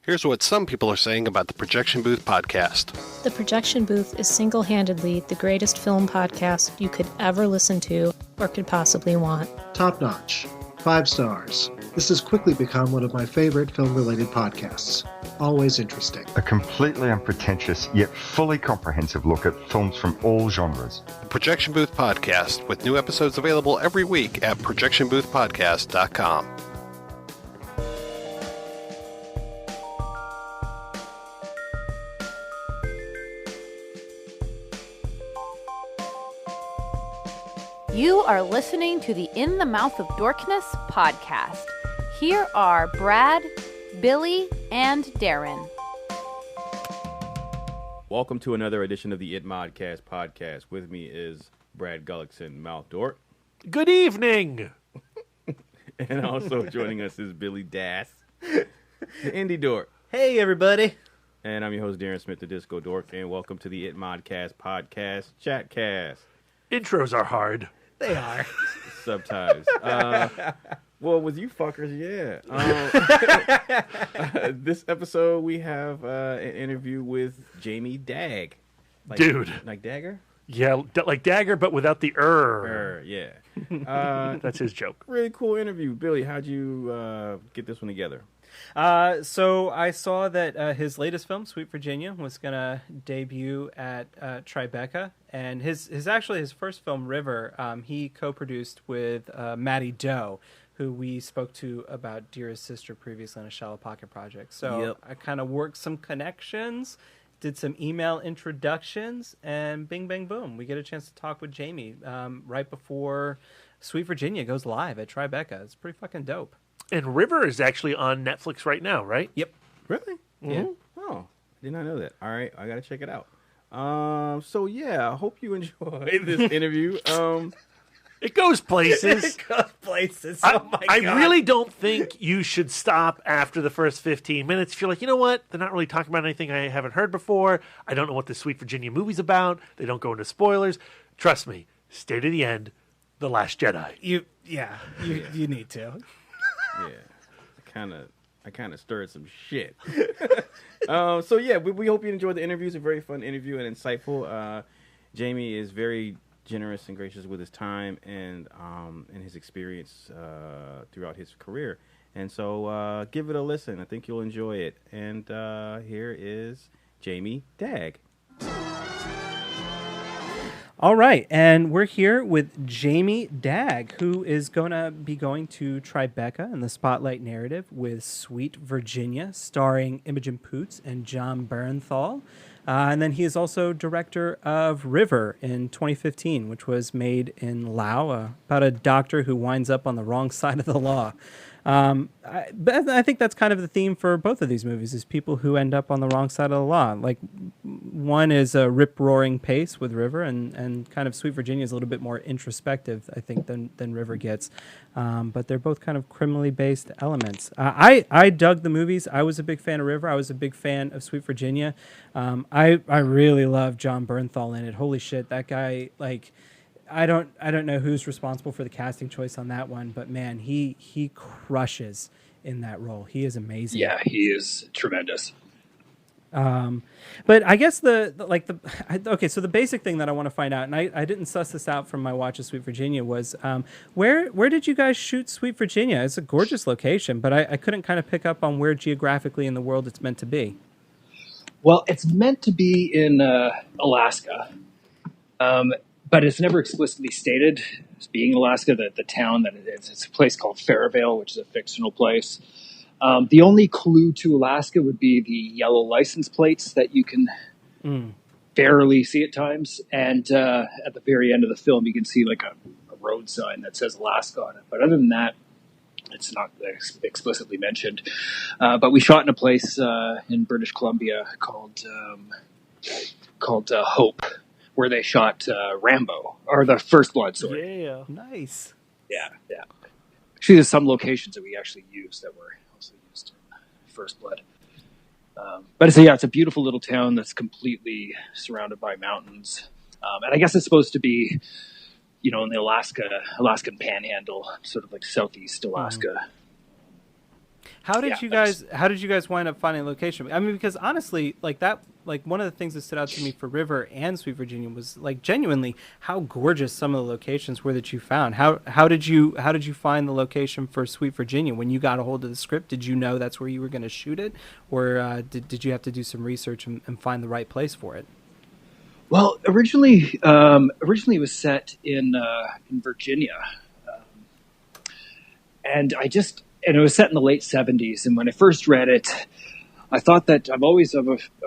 Here's what some people are saying about the Projection Booth podcast. The Projection Booth is single-handedly the greatest film podcast you could ever listen to or could possibly want. Top notch. 5 stars. This has quickly become one of my favorite film-related podcasts. Always interesting. A completely unpretentious yet fully comprehensive look at films from all genres. The Projection Booth podcast, with new episodes available every week at projectionboothpodcast.com. You are listening to the In the Mouth of Dorkness podcast. Here are Brad, Billy, and Darren. Welcome to another edition of the ITMOD CHATcast. With me is Brad Gullickson, Mouth Dork. Good evening. And also joining us is Billy Das, the Indie Dork. Hey, everybody. And I'm your host, Darren Smith, the Disco Dork. And welcome to the ITMOD podcast, CHATcast. Intros are hard. They are. Sometimes. Well, with you fuckers, yeah. This episode, we have an interview with Jamie Dagg. Dude. Like Dagger? Yeah, like Dagger, but without the Yeah. That's his joke. Really cool interview. Billy, how'd you get this one together? So I saw that his latest film, Sweet Virginia, was going to debut at Tribeca. And his first film, River, he co-produced with Matty Doe, who we spoke to about Dearest Sister previously on a Shallow Pocket project. So I kind of worked some connections, did some email introductions, and bing, bang, boom. We get a chance to talk with Jamie right before Sweet Virginia goes live at Tribeca. It's pretty fucking dope. And River is actually on Netflix right now, right? Yep. Really? Mm-hmm. Yeah. Oh, I did not know that. All right, I got to check it out. So yeah, I hope you enjoy this interview. It goes places. It goes places. Oh my God. I really don't think you should stop after the first 15 minutes. If you're like, you know what? They're not really talking about anything I haven't heard before. I don't know what the Sweet Virginia movie's about. They don't go into spoilers. Trust me, stay to the end. The Last Jedi. You need to. Yeah, I kind of stirred some shit. So yeah, we hope you enjoyed the interview. It's a very fun interview and insightful. Jamie is very generous and gracious with his time and his experience throughout his career. And so give it a listen. I think you'll enjoy it. And here is Jamie Dagg. All right, and we're here with Jamie Dagg, who is going to be going to Tribeca in the Spotlight narrative with Sweet Virginia, starring Imogen Poots and John Bernthal. And then he is also director of River in 2015, which was made in Laos, about a doctor who winds up on the wrong side of the law. But I think that's kind of the theme for both of these movies, is people who end up on the wrong side of the law. Like, one is a rip-roaring pace with River, and kind of Sweet Virginia is a little bit more introspective, I think, than River gets. But they're both kind of criminally-based elements. I dug the movies. I was a big fan of River. I was a big fan of Sweet Virginia. I really love John Bernthal in it. Holy shit, that guy, like... I don't know who's responsible for the casting choice on that one, but man, he crushes in that role. He is amazing. Yeah, he is tremendous. But I guess so the basic thing that I want to find out, and I didn't suss this out from my watch of Sweet Virginia, was where did you guys shoot Sweet Virginia? It's a gorgeous location, but I couldn't kind of pick up on where geographically in the world it's meant to be. Well, it's meant to be in Alaska. But it's never explicitly stated as being Alaska, the town that it is. It's a place called Fairvale, which is a fictional place. The only clue to Alaska would be the yellow license plates that you can barely see at times. And at the very end of the film, you can see like a road sign that says Alaska on it. But other than that, it's not explicitly mentioned. But we shot in a place in British Columbia called Hope, where they shot Rambo, or the First Blood, sorry. Yeah. Nice. Yeah. Actually, there's some locations that we actually used that were also used in First Blood. But it's a beautiful little town that's completely surrounded by mountains. And I guess it's supposed to be, in the Alaskan Panhandle, sort of like southeast Alaska. How did you guys wind up finding a location? I mean, because honestly, like one of the things that stood out to me for River and Sweet Virginia was like genuinely how gorgeous some of the locations were that you found. How did you find the location for Sweet Virginia when you got a hold of the script? Did you know that's where you were going to shoot it, or did you have to do some research and find the right place for it? Well, originally it was set in Virginia, and it was set in the late 70s. And when I first read it, I thought that I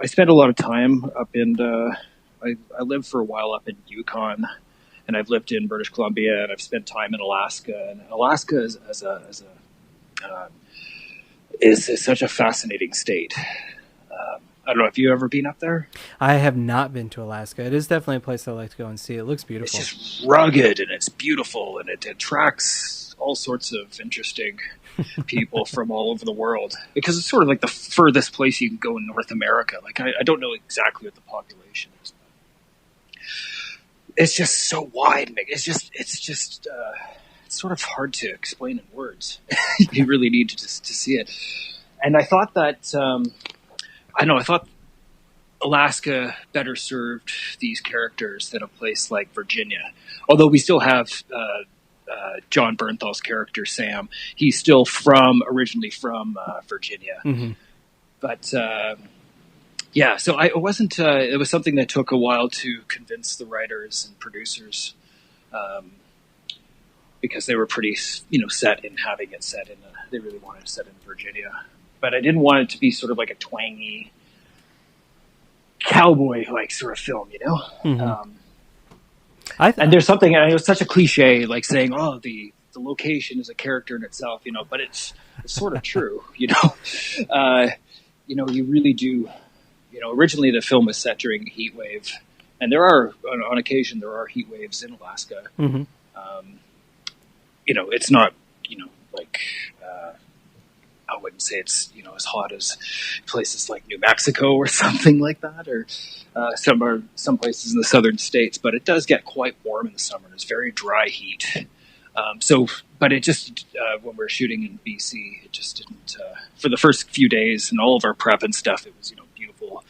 spent a lot of time up in, I lived for a while up in Yukon, and I've lived in British Columbia, and I've spent time in Alaska. And Alaska is such a fascinating state. I don't know if you've ever been up there. I have not been to Alaska. It is definitely a place I'd like to go and see. It looks beautiful. It's just rugged and it's beautiful, and it attracts all sorts of interesting people from all over the world, because it's sort of like the furthest place you can go in North America. Like I don't know exactly what the population is, but it's just so wide. It's sort of hard to explain in words. You really need to see it. And I thought that I thought Alaska better served these characters than a place like Virginia. Although we still have John Bernthal's character, Sam. He's still originally from Virginia. Mm-hmm. But so it wasn't, it was something that took a while to convince the writers and producers, because they were pretty, set in having it set in, they really wanted to set in Virginia. But I didn't want it to be sort of like a twangy cowboy-like sort of film, Mm-hmm. And there's something, and it was such a cliche, like saying, "Oh, the location is a character in itself," but it's sort of true, you really do. Originally the film was set during a heat wave, and on occasion there are heat waves in Alaska. Mm-hmm. It's not, like. I wouldn't say it's as hot as places like New Mexico or something like that, or some places in the southern states. But it does get quite warm in the summer. It's very dry heat. But it just when we were shooting in BC, it just didn't. For the first few days and all of our prep and stuff, it was beautiful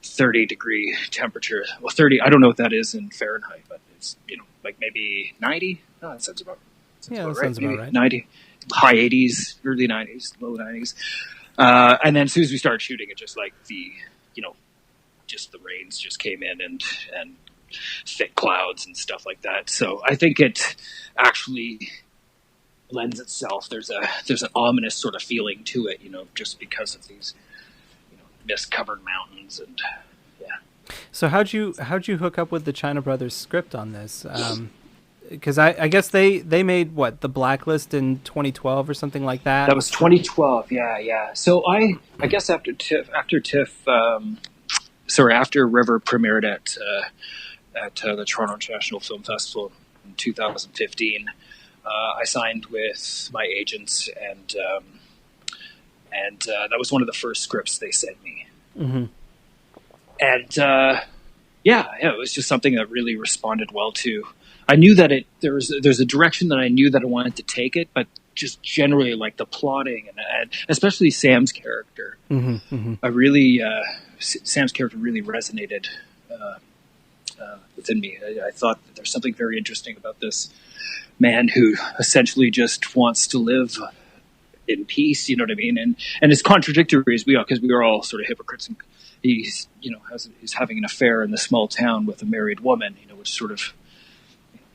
30-degree temperature. Well, 30. I don't know what that is in Fahrenheit, but it's like maybe 90. Oh, that sounds about. Sounds about right. 90. High 80s, early 90s, low 90s. And then as soon as we started shooting, it just like just the rains just came in and thick clouds and stuff like that. So I think it actually lends itself. There's an ominous sort of feeling to it, just because of these, mist-covered mountains and yeah. So how'd you hook up with the China Brothers script on this? Because I guess they made The Blacklist in 2012 or something like that. That was 2012. Yeah. So I guess after River premiered at the Toronto International Film Festival in 2015, I signed with my agents, and that was one of the first scripts they sent me. Mm-hmm. And it was just something that really responded well to. I knew that there's a direction that I knew that I wanted to take it, but just generally like the plotting and especially Sam's character. Mm-hmm, mm-hmm. I really Sam's character really resonated within me. I thought that there's something very interesting about this man who essentially just wants to live in peace. You know what I mean? And as contradictory as we are, because we are all sort of hypocrites. And he's he's having an affair in the small town with a married woman. Which sort of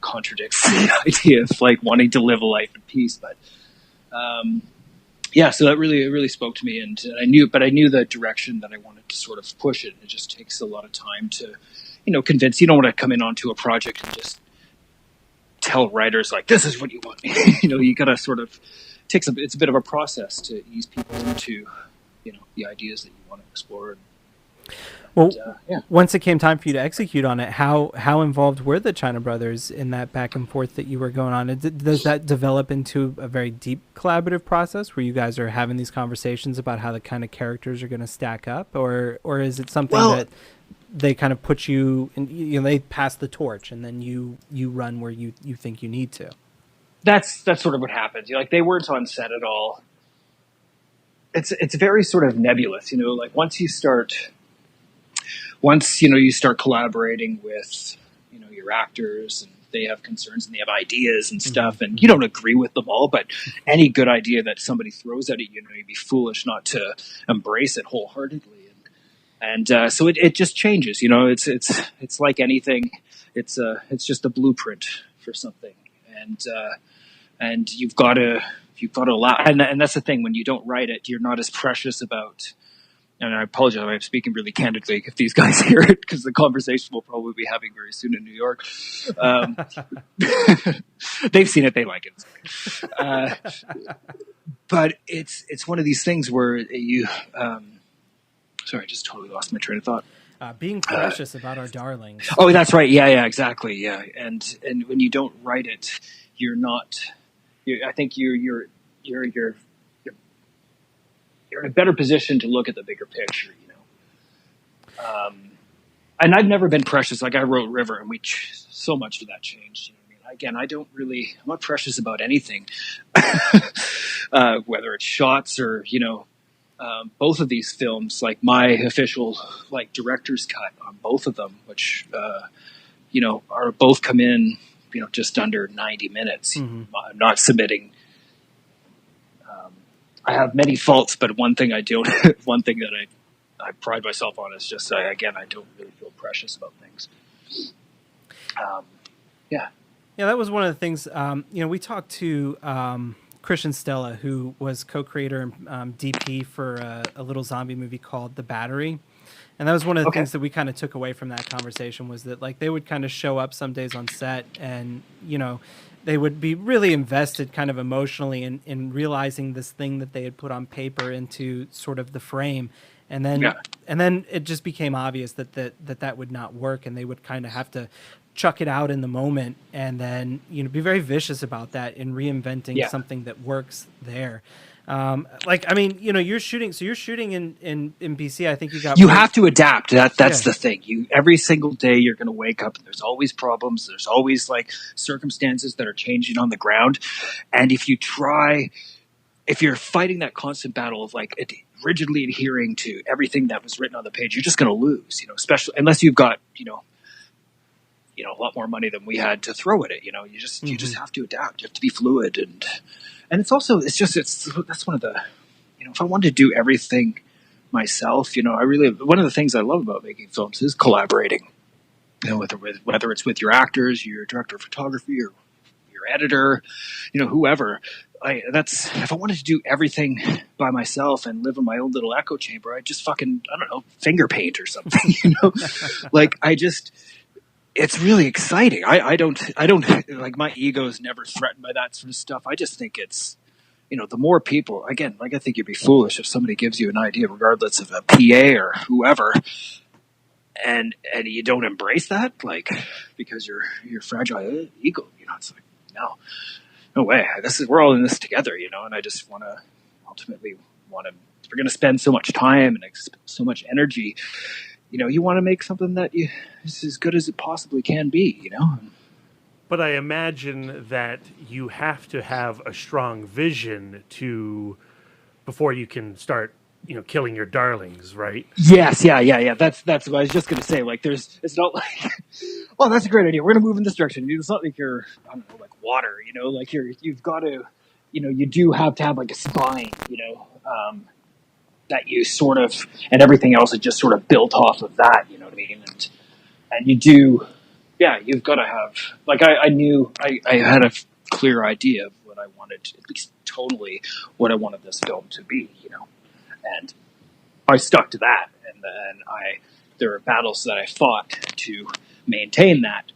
contradicts the idea of like wanting to live a life in peace, but so that really spoke to me, and I knew the direction that I wanted to sort of push it. It just takes a lot of time to convince. You don't want to come in onto a project and just tell writers like, this is what you want. You gotta sort of it's a bit of a process to ease people into the ideas that you want to explore. Well, once it came time for you to execute on it, how involved were the China Brothers in that back and forth that you were going on? Does that develop into a very deep collaborative process where you guys are having these conversations about how the kind of characters are going to stack up, or is it something that they kind of put you in, they pass the torch and then you run where you think you need to? That's sort of what happens. They weren't on set at all. it's very sort of nebulous, like once you start collaborating with, your actors, and they have concerns and they have ideas and stuff, and you don't agree with them all, but any good idea that somebody throws at you, you'd be foolish not to embrace it wholeheartedly. And so it just changes, it's like anything. It's just a blueprint for something. And you've got to allow, and that's the thing, when you don't write it, you're not as precious about, and I apologize, I'm speaking really candidly if these guys hear it, because the conversation we'll probably be having very soon in New York. They've seen it, they like it. But it's one of these things where you, sorry, I just totally lost my train of thought. Being precious about our darlings. Oh, that's right. Yeah, exactly. Yeah. And when you don't write it, you're not, I think you're in a better position to look at the bigger picture, and I've never been precious. Like I wrote River, and so much of that changed. Again, I'm not precious about anything, whether it's shots or, both of these films, like my official, director's cut on both of them, which, are both come in, just under 90 minutes. I'm not submitting. I have many faults, but one thing that I pride myself on is just, I don't really feel precious about things. Yeah, that was one of the things, we talked to Christian Stella, who was co-creator and DP for a little zombie movie called The Battery. And that was one of the things that we kind of took away from that conversation, was that they would kind of show up some days on set and, they would be really invested kind of emotionally in realizing this thing that they had put on paper into sort of the frame. And then it just became obvious that would not work, and they would kind of have to chuck it out in the moment and then, be very vicious about that in reinventing something that works there. You're shooting in BC. I think you have to adapt. That's the thing. Every single day you're going to wake up and there's always problems. There's always circumstances that are changing on the ground. And if you're fighting that constant battle of rigidly adhering to everything that was written on the page, you're just going to lose, especially unless you've got, a lot more money than we had to throw at it. You just have to adapt. You have to be fluid. And it's that's one of the, if I wanted to do everything myself, one of the things I love about making films is collaborating, whether it's with your actors, your director of photography, or your editor, whoever. If I wanted to do everything by myself and live in my own little echo chamber, I'd just finger paint or something, it's really exciting. I don't my ego is never threatened by that sort of stuff. I just think it's, the more people, again, I think you'd be foolish if somebody gives you an idea, regardless of a PA or whoever, and you don't embrace that, because you're fragile ego, it's no way. We're all in this together, and I just want to ultimately if we're going to spend so much time and so much energy, you want to make something that is as good as it possibly can be, But I imagine that you have to have a strong vision before you can start, killing your darlings, right? Yes, yeah. That's what I was just going to say. It's not oh, that's a great idea. We're going to move in this direction. It's not like you're, I don't know, like water, you've got to, you do have to have a spine, that you sort of, and everything else is just sort of built off of that, you know what I mean? And you do, you've got to have, I knew, I had a clear idea of what I wanted, at least totally what I wanted this film to be, and I stuck to that. And then there are battles that I fought to maintain that,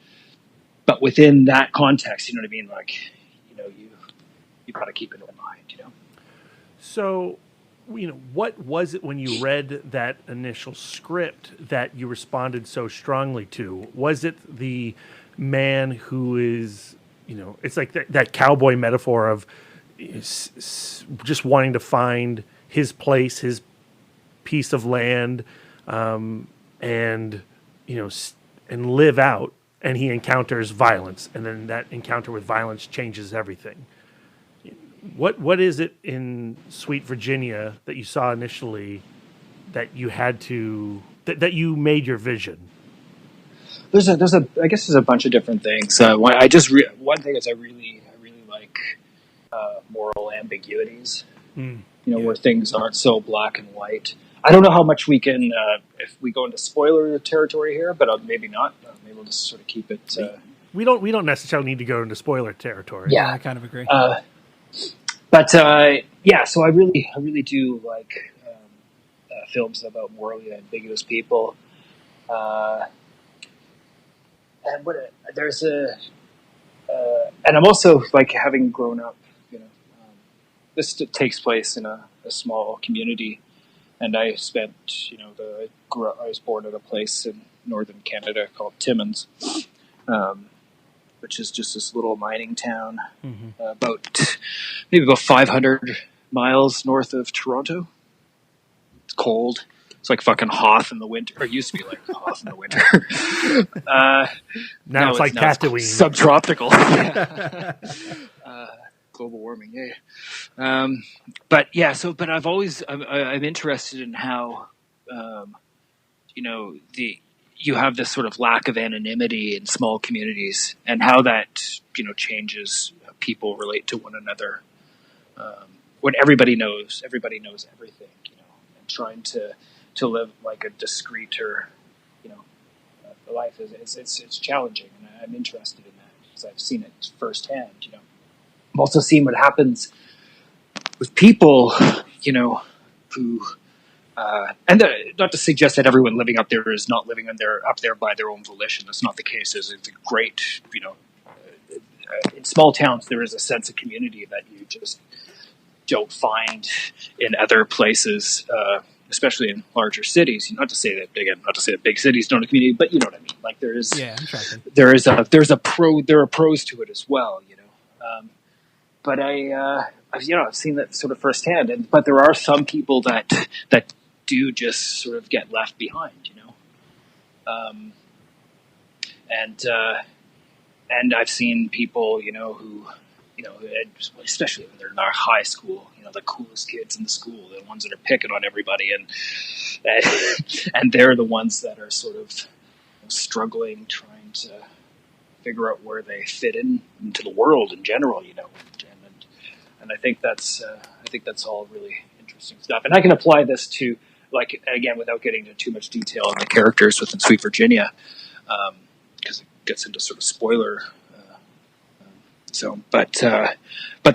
but within that context, you know what I mean? You've got to keep it in mind, So, what was it when you read that initial script that you responded so strongly to? Was it the man who is, it's like that cowboy metaphor of just wanting to find his place, his piece of land, and live out, and he encounters violence, and then that encounter with violence changes everything. What is it in Sweet Virginia that you saw initially that you had to that you made your vision? I guess there's a bunch of different things. One thing is I really like moral ambiguities. Where things aren't so black and white. I don't know how much we can, if we go into spoiler territory here, but maybe not. Maybe we'll just sort of keep it. We don't necessarily need to go into spoiler territory. Yeah, I kind of agree. So I really do like films about morally ambiguous people. And I'm also like, having grown up, this takes place in a small community, and I spent, I was born at a place in northern Canada called Timmins, which is just this little mining town, about 500 miles north of Toronto. It's cold. It's like fucking Hoth in the winter. Or it used to be like Hoth in the winter. Now it's like Tatooine. Subtropical. Global warming, yeah. But I've always, I'm interested in how, you have this sort of lack of anonymity in small communities, and how that, changes how people relate to one another. When everybody knows everything, and trying to live like a discreet or, life it's challenging, and I'm interested in that because I've seen it firsthand. I've also seen what happens with people, who, and not to suggest that everyone living up there is not living up there by their own volition. That's not the case. It's a great, in small towns there is a sense of community that you just don't find in other places, especially in larger cities. Not to say that big cities don't have community, but you know what I mean. Like there is, there are pros to it as well, But I've seen that sort of firsthand. But there are some people that do just sort of get left behind, and I've seen people, who, especially when they're in our high school, the coolest kids in the school, the ones that are picking on everybody, and they're the ones that are sort of struggling, trying to figure out where they fit into the world in general, and I think that's all really interesting stuff. And I can apply this to, like, again, without getting into too much detail on the characters within Sweet Virginia, because it gets into sort of spoiler. But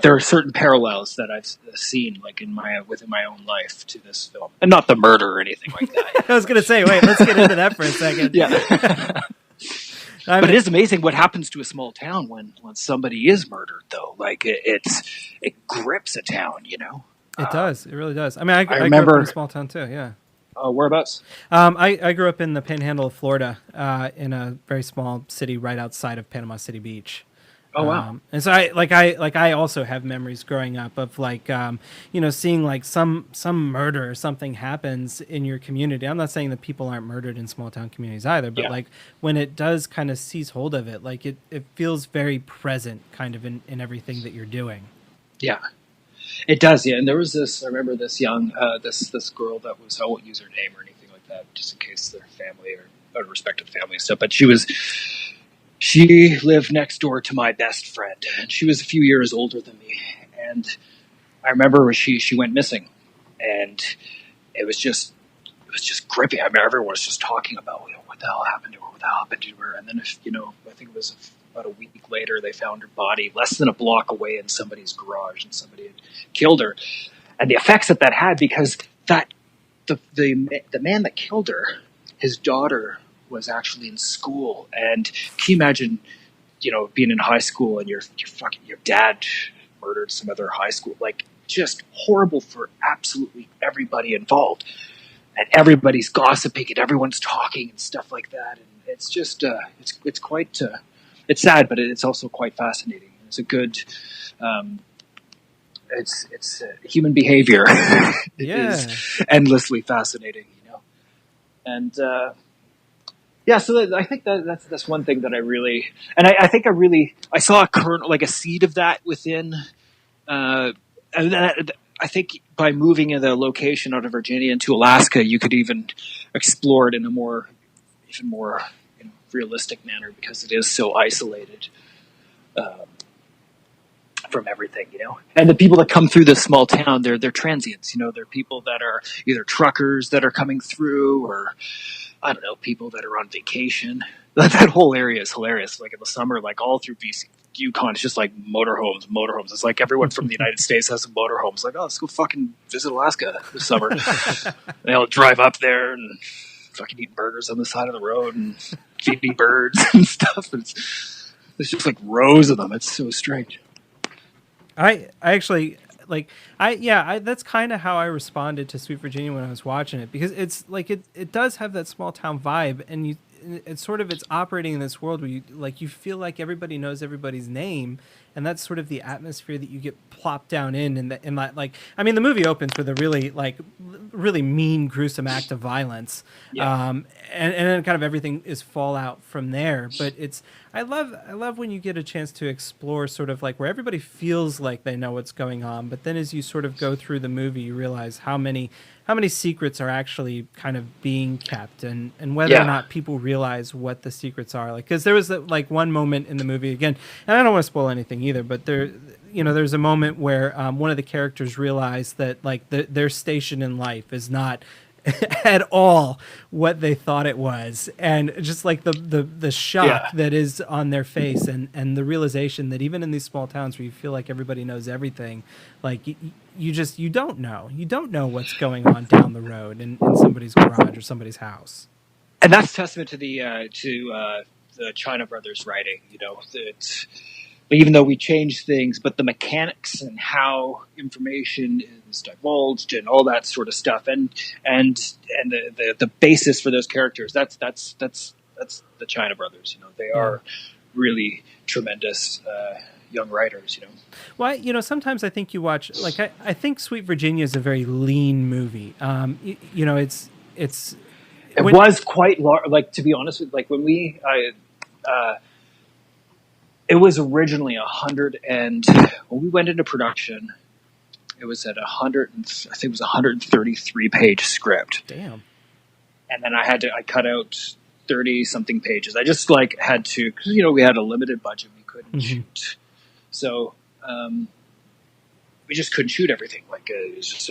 there are certain parallels that I've seen, like within my own life, to this film, and not the murder or anything like that. I was going to say, wait, let's get into that for a second. Yeah. But it is amazing what happens to a small town when somebody is murdered, though. Like it grips a town, It does. It really does. I mean, I remember grew up in a small town too. Yeah. Whereabouts? I grew up in the Panhandle of Florida, in a very small city right outside of Panama City Beach. Oh wow! And so I also have memories growing up of seeing like some murder or something happens in your community. I'm not saying that people aren't murdered in small town communities either, but like when it does kind of seize hold of it, like it feels very present kind of in everything that you're doing. Yeah, it does. Yeah, and there was this. I remember this young this girl that was, I won't use her name or anything like that, just in case their family or respective family and stuff. But she lived next door to my best friend, and she was a few years older than me. And I remember she went missing, and it was just gripping. I mean, everyone was just talking about, what the hell happened to her, and then I think it was about a week later they found her body less than a block away in somebody's garage, and somebody had killed her. And the effects that had, because the man that killed her, his daughter was actually in school. And can you imagine, being in high school and your dad murdered some other high school, like just horrible for absolutely everybody involved, and everybody's gossiping and everyone's talking and stuff like that. And it's just, it's quite, it's sad, but it's also quite fascinating. It's a good, it's human behavior. It is endlessly fascinating, and, yeah, so I think that's one thing that I really, and I think I saw a kernel, like a seed of that within And that, I think by moving the location out of Virginia into Alaska, you could even explore it in a even more realistic manner, because it is so isolated from everything, And the people that come through this small town, they're transients, They're people that are either truckers that are coming through, or I don't know, people that are on vacation. That whole area is hilarious. Like in the summer, like all through BC, Yukon, it's just like motorhomes. It's like everyone from the United States has some motorhomes. Like, oh, let's go fucking visit Alaska this summer. They'll drive up there and fucking eat burgers on the side of the road and feeding birds and stuff. There's just like rows of them. It's so strange. I actually that's kind of how I responded to Sweet Virginia when I was watching it, because it's like it does have that small town vibe, and it's operating in this world where you feel like everybody knows everybody's name, and that's sort of the atmosphere that you get plopped down in that, the movie opens with a really mean, gruesome act of violence. Yeah. And then kind of everything is fallout from there. But I love when you get a chance to explore sort of like where everybody feels like they know what's going on, but then as you sort of go through the movie, you realize how many secrets are actually kind of being kept, and whether or not people realize what the secrets are. Like, because there was one moment in the movie, again, and I don't want to spoil anything either, but there's a moment where one of the characters realized that their station in life is not at all what they thought it was, and just like the shock that is on their face, and the realization that even in these small towns where you feel like everybody knows everything, like you don't know what's going on down the road in somebody's garage or somebody's house. And that's testament to the China brothers writing. That even though we change things, but the mechanics and how information is divulged and all that sort of stuff, and the basis for those characters, that's the China brothers. They are really tremendous young writers. Well, sometimes I think you watch, like, I think Sweet Virginia is a very lean movie. It was quite large. Like, to be honest with, like, when it was originally 100, and when we went into production, it was at 100. I think it was 133 page script. Damn. And then I cut out 30 something pages. I just had to, because we had a limited budget, we couldn't shoot. So we just couldn't shoot everything. It was just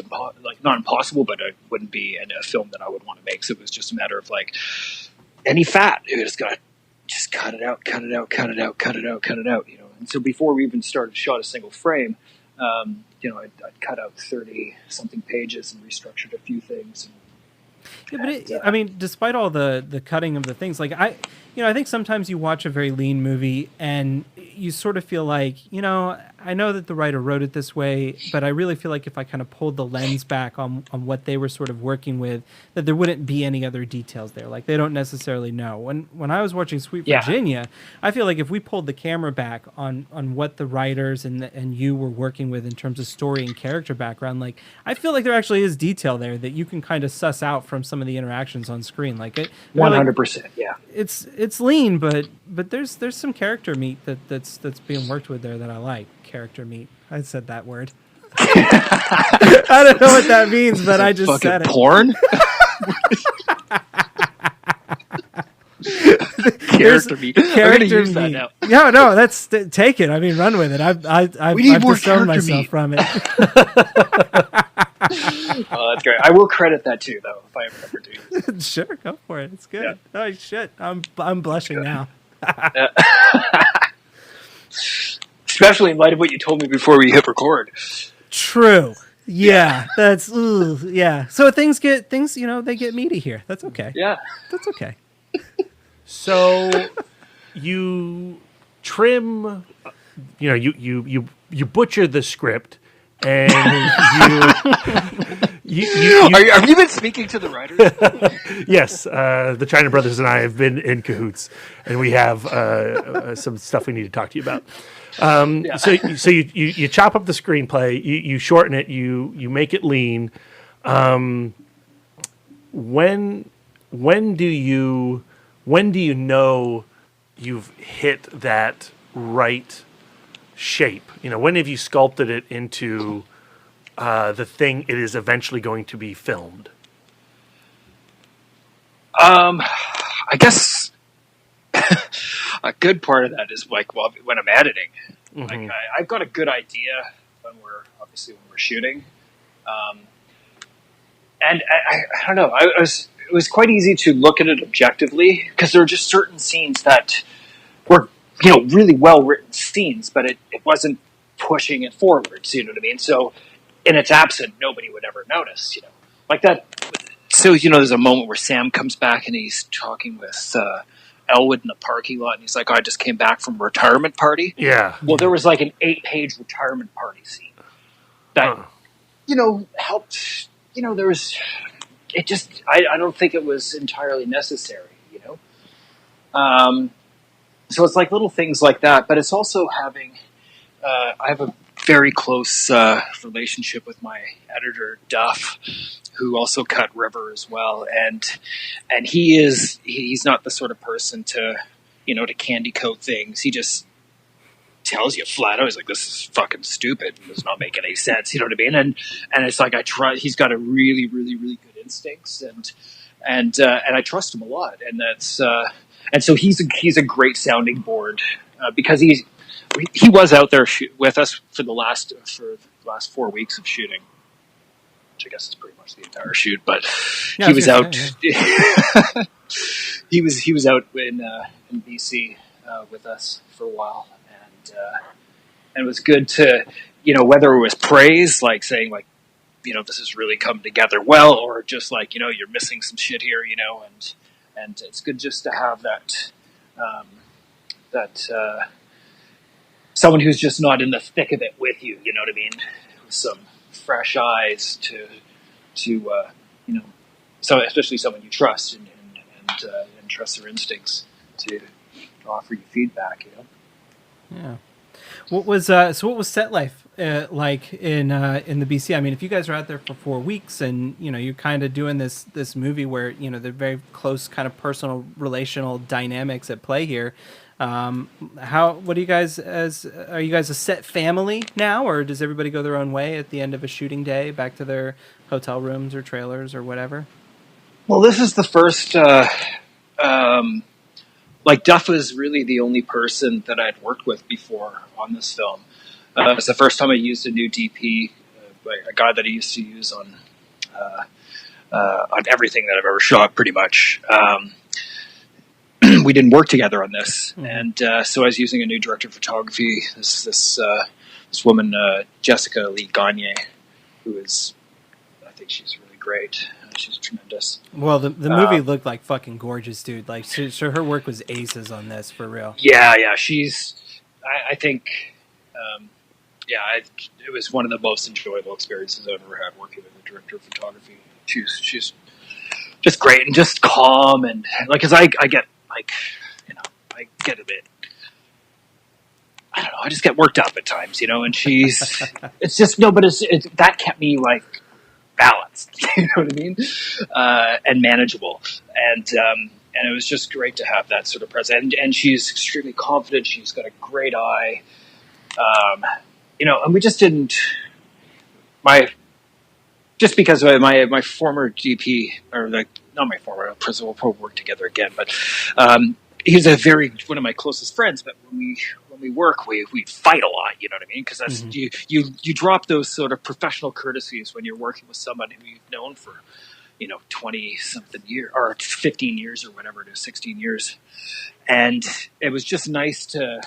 not impossible, but it wouldn't be in a film that I would want to make. So it was just a matter of any fat, you just got to just cut it out. And so before we even shot a single frame, I'd cut out 30 something pages and restructured a few things. Despite all the cutting of the things, I think sometimes you watch a very lean movie and you sort of feel like, I know that the writer wrote it this way, but I really feel like if I kind of pulled the lens back on what they were sort of working with, that there wouldn't be any other details there. Like, they don't necessarily know. When I was watching Sweet Virginia, I feel like if we pulled the camera back on what the writers and you were working with in terms of story and character background, I feel like there actually is detail there that you can kind of suss out from some of the interactions on screen. 100%, yeah. It's lean, but there's some character meat that's being worked with there that I like. Character meat. I said that word. I don't know what that means, but I just said it. Porn? Character meat. I'm going to use that now. No, that's take it. Run with it. I've disowned myself from it. Oh, that's great. I will credit that too, though, if I ever do. Sure, go for it. It's good. Yeah. Oh shit, I'm blushing now. Especially in light of what you told me before we hit record. True. Yeah, that's yeah. So things get meaty here. That's okay. Yeah, that's okay. So you trim, you butcher the script, and you have you been speaking to the writers? Yes, the China brothers and I have been in cahoots, and we have some stuff we need to talk to you about. So you chop up the screenplay, you shorten it, you make it lean. When do you know you've hit that right shape? When have you sculpted it into the thing it is eventually going to be filmed? I guess a good part of that is like, well, when I'm editing, like I've got a good idea when we're shooting, and I don't know. It was quite easy to look at it objectively because there were just certain scenes that were really well written scenes, but it wasn't pushing it forwards. You know what I mean? So in its absent, nobody would ever notice. Like that. So, there's a moment where Sam comes back and he's talking with Elwood in the parking lot, and he's like, I just came back from a retirement party. Yeah. Well, there was like an 8-page retirement party scene that, helped, there was, it just, I don't think it was entirely necessary, So it's like little things like that, but it's also having, I have a very close relationship with my editor, Duff, who also cut River as well, and he's not the sort of person to to candy coat things. He just tells you flat out, he's like, this is fucking stupid, it does not make any sense. You know what I mean? And it's like he's got a really, really, really good instincts, and I trust him a lot, and that's and so he's a great sounding board because he was out there with us for the last 4 weeks of shooting, which I guess is pretty much the entire shoot. But yeah, he was out. Yeah. he was out in BC with us for a while, and it was good to whether it was praise, like saying like this has really come together well, or just like you're missing some shit here, and it's good just to have that someone who's just not in the thick of it with you. You know what I mean? With some fresh eyes to so especially someone you trust and trust their instincts to offer you feedback. Yeah. What was set life like in the BC? I mean, if you guys are out there for 4 weeks and you're kind of doing this movie where they're very close kind of personal relational dynamics at play here. What do you guys are you guys a set family now, or does everybody go their own way at the end of a shooting day back to their hotel rooms or trailers or whatever? Well, this is the first, like Duff was really the only person that I'd worked with before on this film. It was the first time I used a new DP, a guy that I used to use on everything that I've ever shot pretty much. We didn't work together on this, and so I was using a new director of photography. This woman, Jessica Lee Gagne, who is, I think she's really great. She's tremendous. Well, the movie looked like fucking gorgeous, dude. Like, so her work was aces on this for real. Yeah, she's. I think, it was one of the most enjoyable experiences I've ever had working with a director of photography. She's just great and just calm and like, cause I get. Like, I get a bit, I don't know, I just get worked up at times, and she's, it's just, but that kept me like balanced, you know what I mean? And manageable. And it was just great to have that sort of presence. And she's extremely confident. She's got a great eye. And we just didn't, just because my former DP, or like, not my former principal, we'll probably work together again, but he's one of my closest friends. But when we work, we fight a lot. You know what I mean? Because that's you drop those sort of professional courtesies when you're working with someone who you've known for 20 something years or 15 years or whatever it is, 16 years, and it was just nice to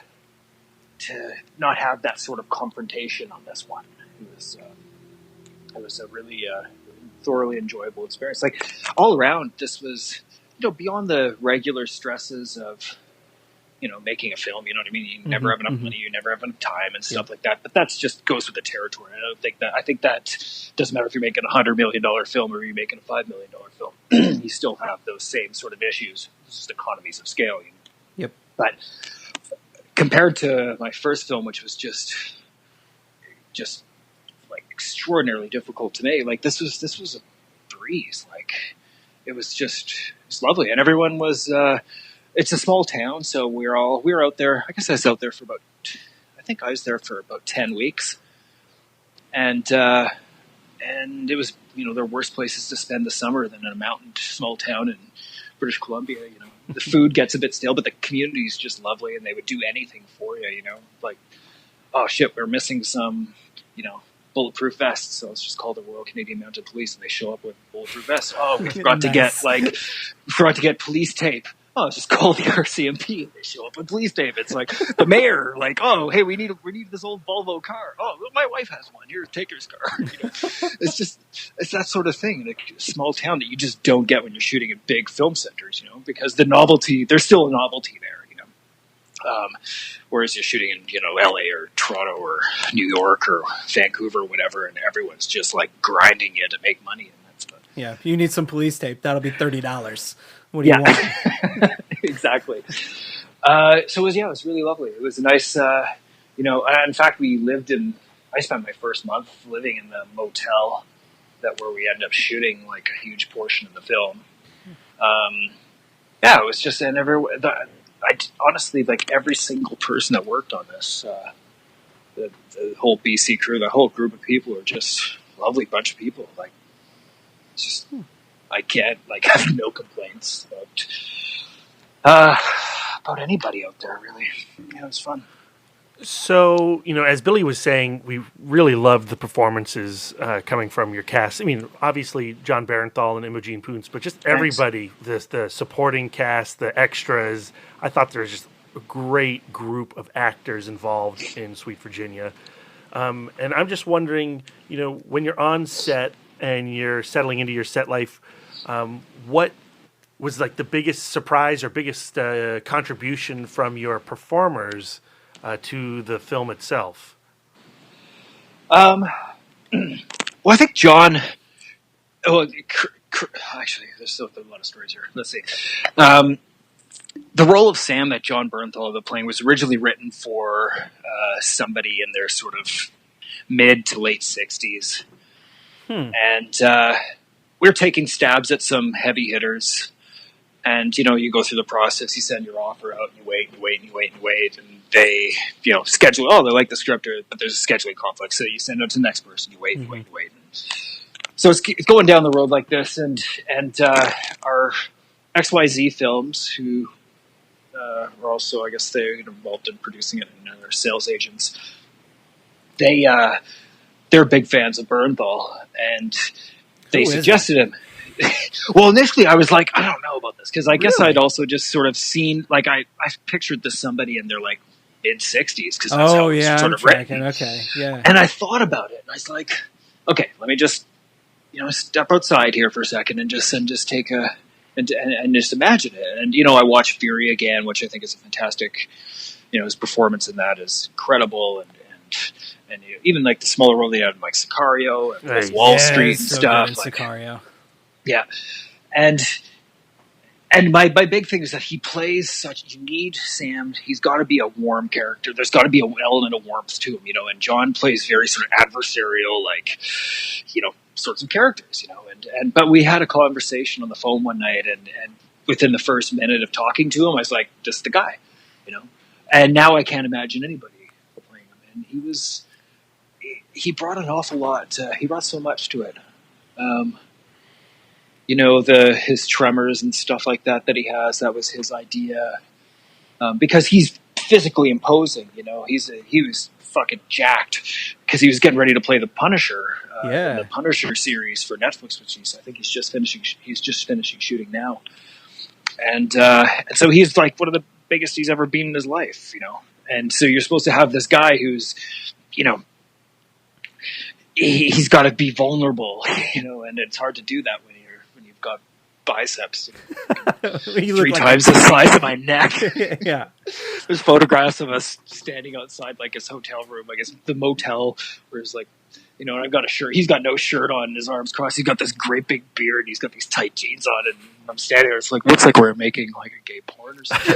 not have that sort of confrontation on this one. It was a really thoroughly enjoyable experience. Like all around, this was, beyond the regular stresses of, making a film. You know what I mean? You never have enough money, you never have enough time and stuff like that. But that's just goes with the territory. I think that doesn't matter if you're making $100 million film or you're making a $5 million film. You still have those same sort of issues. It's just economies of scale. Yep. But compared to my first film, which was just like extraordinarily difficult to make, like this was a breeze. Like it was lovely, and everyone was. It's a small town, so we were out there. I guess I was out there for about, I think I was there for about 10 weeks. And it was, there are worse places to spend the summer than in a mountain small town in British Columbia. The food gets a bit stale, but the community is just lovely, and they would do anything for you. Like, oh shit, we're missing some, bulletproof vests. So let's just call the Royal Canadian Mounted Police, and they show up with bulletproof vests. Oh, we forgot to get police tape. Oh, just call the RCMP, and they show up with police tape. It's like the mayor, like, oh, hey, we need this old Volvo car. Oh, my wife has one. Here, take her car. It's that sort of thing in a small town that you just don't get when you're shooting in big film centers, because the novelty, there's still a novelty there, whereas you're shooting in, LA or Toronto or New York or Vancouver or whatever, and everyone's just like grinding you to make money. And that's yeah, if you need some police tape, that'll be $30. What do you want? Exactly. So it was really lovely. It was a nice, in fact, I spent my first month living in the motel where we ended up shooting like a huge portion of the film. It was just, and I honestly, like every single person that worked on this, the whole BC crew, the whole group of people are just a lovely bunch of people. Like, it's just, I can't have no complaints about anybody out there, really. Yeah, it was fun. So, as Billy was saying, we really loved the performances coming from your cast. I mean, obviously, John Barenthal and Imogen Poots, but just everybody, the supporting cast, the extras. I thought there was just a great group of actors involved in Sweet Virginia. And I'm just wondering, when you're on set and you're settling into your set life, what was like the biggest surprise or biggest contribution from your performers to the film itself? Well, I think John. Oh, actually, there's still a lot of stories here. Let's see. The role of Sam that John Bernthal was playing was originally written for somebody in their sort of mid to late 60s, and we're taking stabs at some heavy hitters. And, you go through the process, you send your offer out, and you wait, and they, schedule, they like the script, but there's a scheduling conflict, so you send it to the next person, you wait, wait. So it's going down the road like this, and our XYZ Films, who are also, I guess they're involved in producing it, and they're sales agents, they're big fans of Bernthal, and they suggested him. Well, initially I was like, I don't know about this, because I guess I'd also just sort of seen, like, I pictured this somebody in their like mid 60s, because that's how it was sort of written. Okay, yeah. And I thought about it, and I was like, okay, let me just step outside here for a second and just take and just imagine it. And I watched Fury again, which I think is a fantastic. His performance in that is incredible, and even like the smaller role they had, Mike Sicario and Wall Street and stuff. Sicario. Yeah, and my big thing is that he plays such. You need Sam. He's got to be a warm character. There's got to be an element of warmth to him, And John plays very sort of adversarial, like, sorts of characters, But we had a conversation on the phone one night, and within the first minute of talking to him, I was like, "This is the guy," And now I can't imagine anybody playing him. And he brought an awful lot. He brought so much to it. His tremors and stuff like that he has, that was his idea. Because he's physically imposing, he was fucking jacked because he was getting ready to play the Punisher, in the Punisher series for Netflix, which I think he's just finishing shooting now. And so he's like one of the biggest he's ever been in his life, And so you're supposed to have this guy who's, he's got to be vulnerable, and it's hard to do that when you've got biceps 3 times the size of my neck. Yeah. There's photographs of us standing outside like his hotel room, I guess the motel, where it's like, and I've got a shirt. He's got no shirt on and his arms crossed. He's got this great big beard. He's got these tight jeans on, and I'm standing there. It's like, looks like we're making like a gay porn or something.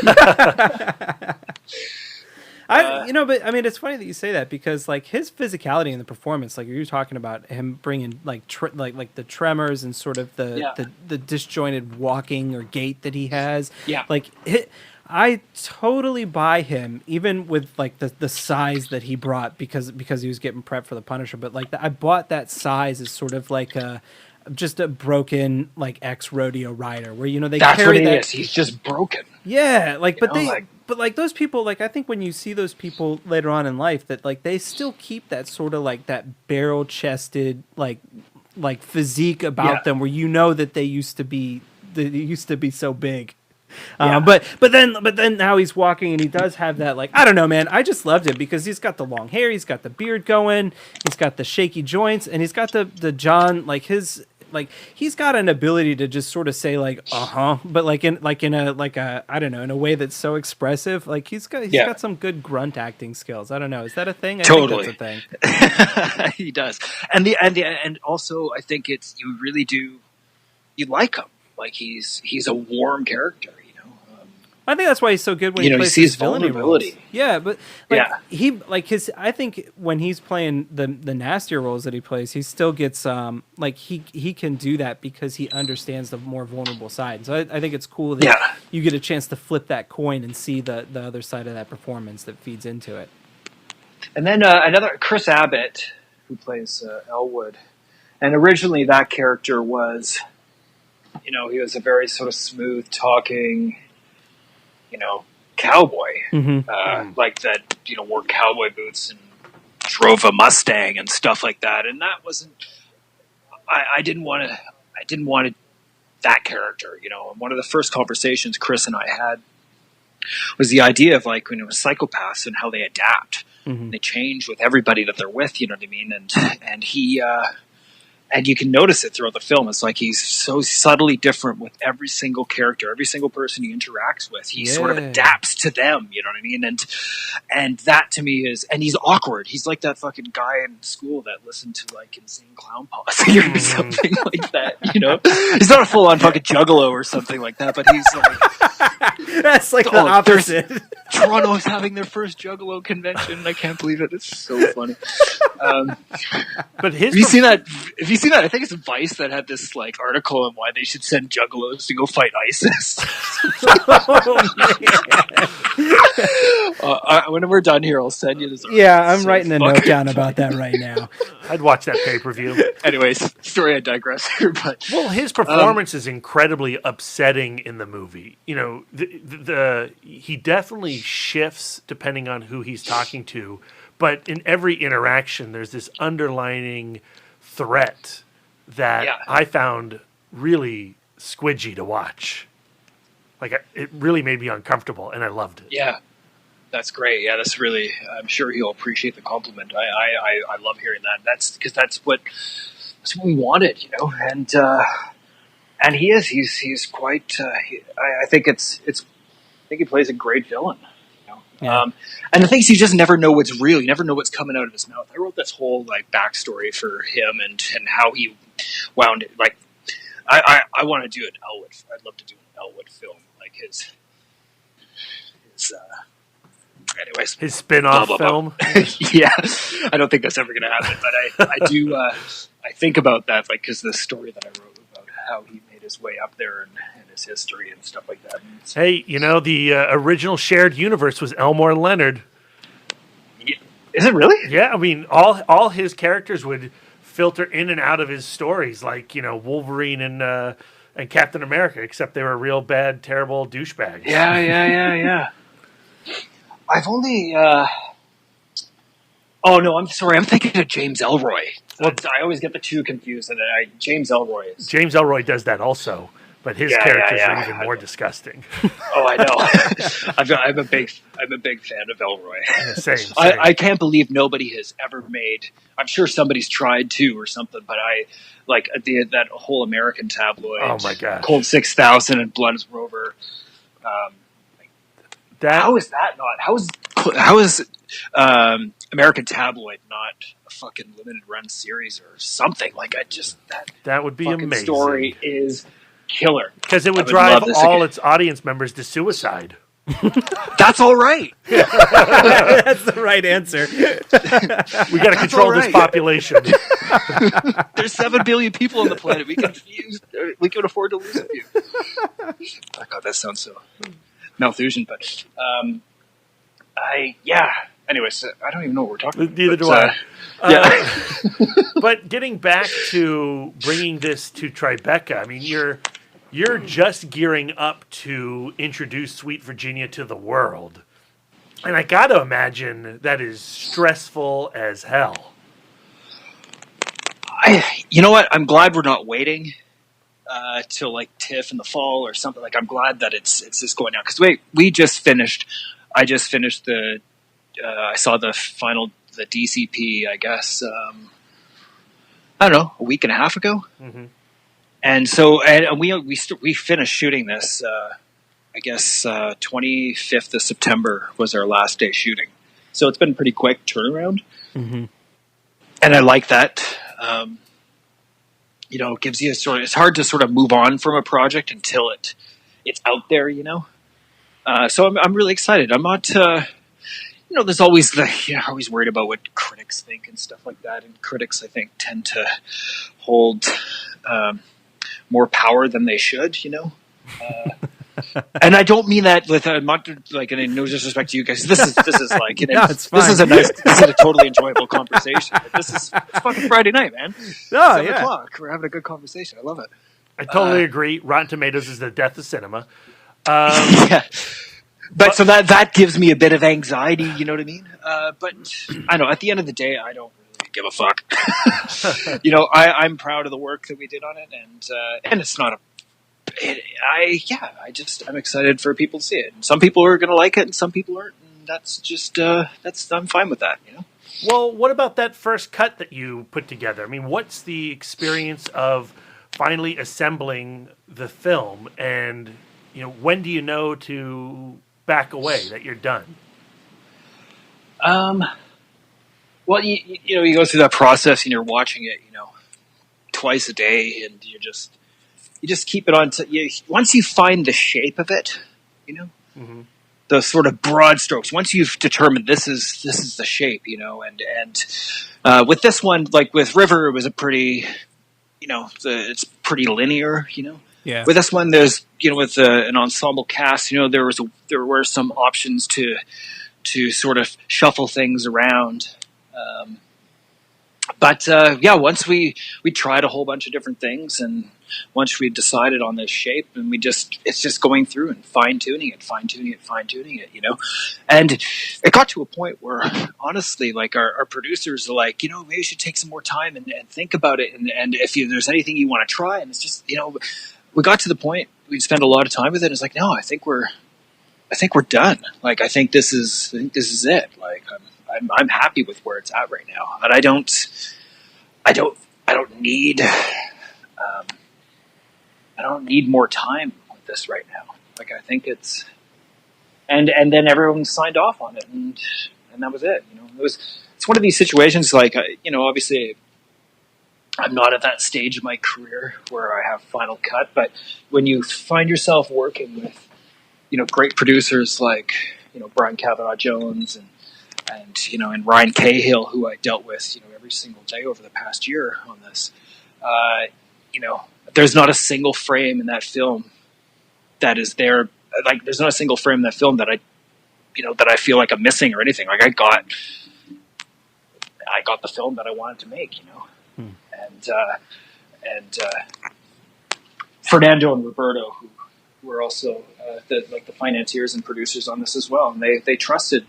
But I mean, it's funny that you say that because like his physicality in the performance, like you were talking about him bringing like like the tremors and sort of the disjointed walking or gait that he has. Yeah. Like I totally buy him, even with like the size that he brought because he was getting prepped for the Punisher. But like I bought that size as sort of like just a broken like ex-rodeo rider where they that's carry what that. Is. He's just broken. Yeah, like but like those people, like I think when you see those people later on in life, that like they still keep that sort of like that barrel-chested like physique about them, where that they used to be so big. But then now he's walking and he does have that, like, I don't know, man. I just loved it because he's got the long hair, he's got the beard going, he's got the shaky joints, and he's got the John, like his, like he's got an ability to just sort of say like but in a I don't know, in a way that's so expressive. Like he's got some good grunt acting skills. I don't know, is that a thing? I totally think that's a thing. He does, and also I think it's you really do like him. Like he's a warm character. I think that's why he's so good when he plays sees his villainy vulnerability. roles. Yeah, but he like his. I think when he's playing the nastier roles that he plays, he still gets like he can do that because he understands the more vulnerable side. So I think it's cool that you get a chance to flip that coin and see the other side of that performance that feeds into it. And then another Chris Abbott, who plays Elwood, and originally that character was, he was a very sort of smooth talking, cowboy, like that, wore cowboy boots and drove a Mustang and stuff like that. And that wasn't, I didn't want that character, And one of the first conversations Chris and I had was the idea of like, psychopaths and how they adapt. They change with everybody that they're with, you know what I mean? And he, and you can notice it throughout the film. It's like he's so subtly different with every single character, every single person he interacts with. He sort of adapts to them, you know what I mean? And that to me is, and he's awkward. He's like that fucking guy in school that listened to like Insane Clown Posse or something like that, He's not a full-on fucking juggalo or something like that, but he's like... That's like the opposite. Toronto's having their first juggalo convention. I can't believe it. It's so funny. But his... Have you seen that? I think it's Vice that had this like article on why they should send juggalos to go fight ISIS. When we're done here, I'll send you this article. Yeah, I'm writing a note down about that right now. I'd watch that pay-per-view. Anyways, sorry I digress here, but his performance is incredibly upsetting in the movie. He definitely shifts depending on who he's talking to, but in every interaction, there's this underlining threat that I found really squidgy to watch. Like it really made me uncomfortable, and I loved it. Yeah, that's great. Yeah, that's really. I'm sure he'll appreciate the compliment. I love hearing that. That's because that's what we wanted, And he is. He's quite. I think it's. I think he plays a great villain. Yeah. And the thing is, you just never know what's real. You never know what's coming out of his mouth. I wrote this whole like backstory for him and how he wound it. Like, I want to do an Elwood. I'd love to do an Elwood film, like his anyways, his spin-off film. Yeah, I don't think that's ever going to happen, but I do. I think about that, like, because the story that I wrote about how he made his way up there and his history and stuff like that. Hey, the original shared universe was Elmore Leonard. Yeah. Is it really? Yeah, I mean, all his characters would filter in and out of his stories, like Wolverine and Captain America, except they were real bad, terrible douchebags. Yeah. I've only. Oh no, I'm sorry. I'm thinking of James Ellroy. Well, I always get the two confused. And James Ellroy does that also, but his characters are even more disgusting. Oh, I know. I'm a big fan of Ellroy. Yeah, same. I can't believe nobody has ever made. I'm sure somebody's tried to or something, but I like that whole American tabloid. Oh my god, Cold 6000 and Blood Rover. How is that not? How is American Tabloid not a fucking limited run series or something? Like that would be amazing. Story is killer because it would drive all its audience members to suicide. That's all right. That's the right answer. We got to control this population. There's 7 billion people on the planet. We can afford to lose a few. Oh God, that sounds so Malthusian, but Anyways, I don't even know what we're talking about. Neither do I. But getting back to bringing this to Tribeca, I mean, you're just gearing up to introduce Sweet Virginia to the world. And I got to imagine that is stressful as hell. You know what? I'm glad we're not waiting till like TIFF in the fall or something. Like, I'm glad that it's just going out. Because we just finished. I just finished I saw the DCP, I guess, I don't know, a week and a half ago. Mm-hmm. And so, we finished shooting this, I guess, 25th of September was our last day shooting. So it's been a pretty quick turnaround. Mm-hmm. And I like that. It gives you it's hard to sort of move on from a project until it's out there, So I'm really excited. I'm not, there's always always worried about what critics think and stuff like that. And critics, I think, tend to hold more power than they should, And I don't mean that with not like in no disrespect to you guys. This is like this is a totally enjoyable conversation. It's fucking Friday night, man. 7 o'clock. We're having a good conversation. I love it. I totally agree. Rotten Tomatoes is the death of cinema. Yeah. But so that gives me a bit of anxiety, you know what I mean? But I know at the end of the day, I don't really give a fuck. I'm proud of the work that we did on it, and it's not I'm excited for people to see it. And some people are going to like it, and some people aren't, and that's just I'm fine with that, Well, what about that first cut that you put together? I mean, what's the experience of finally assembling the film, and when do you know to back away, that you're done? Well, you go through that process and you're watching it, twice a day, and you just keep it on. Once you find the shape of it, mm-hmm. the sort of broad strokes. Once you've determined this is the shape, and with this one, like with River, it was a pretty, it's pretty linear, Yeah. With this one, there's with an ensemble cast, there were some options to sort of shuffle things around. But once we tried a whole bunch of different things, and once we decided on this shape, and it's just going through and fine tuning it, and it got to a point where honestly, like our producers are like, maybe you should take some more time and think about it, and if there's anything you want to try, and it's just we got to the point we'd spend a lot of time with it. It's like, no, I think we're done. Like, I think this is it. Like, I'm happy with where it's at right now, and I don't need more time with this right now. Like, I think it's, and then everyone signed off on it, and that was it. It's one of these situations. Like, obviously, I'm not at that stage of my career where I have final cut, but when you find yourself working with, great producers like, Brian Kavanaugh Jones and Ryan Cahill, who I dealt with, every single day over the past year on this, there's not a single frame in that film that is there. Like, there's not a single frame in that film that I feel like I'm missing or anything. Like, I got the film that I wanted to make, and Fernando and Roberto, who were also the financiers and producers on this as well, and they trusted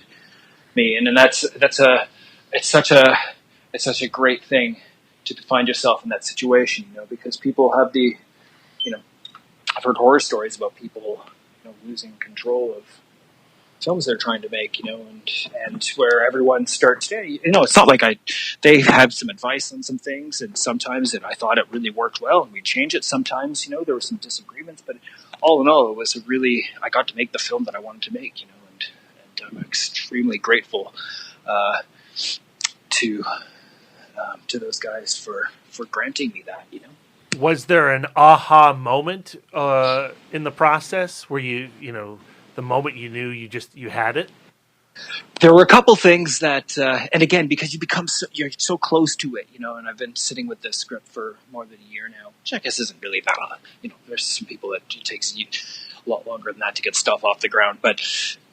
me, and it's such a great thing to find yourself in that situation, because people have I've heard horror stories about people losing control of films they're trying to make, and where everyone starts, it's not like they had some advice on some things, and sometimes I thought it really worked well, and we change it. Sometimes, there were some disagreements, but all in all, it was I got to make the film that I wanted to make, and I'm extremely grateful to those guys for granting me that, Was there an aha moment in the process where the the moment you knew you had it? There were a couple things that, and again, because you're so close to it, and I've been sitting with this script for more than a year now, which I guess isn't really that, there's some people that it takes a lot longer than that to get stuff off the ground, but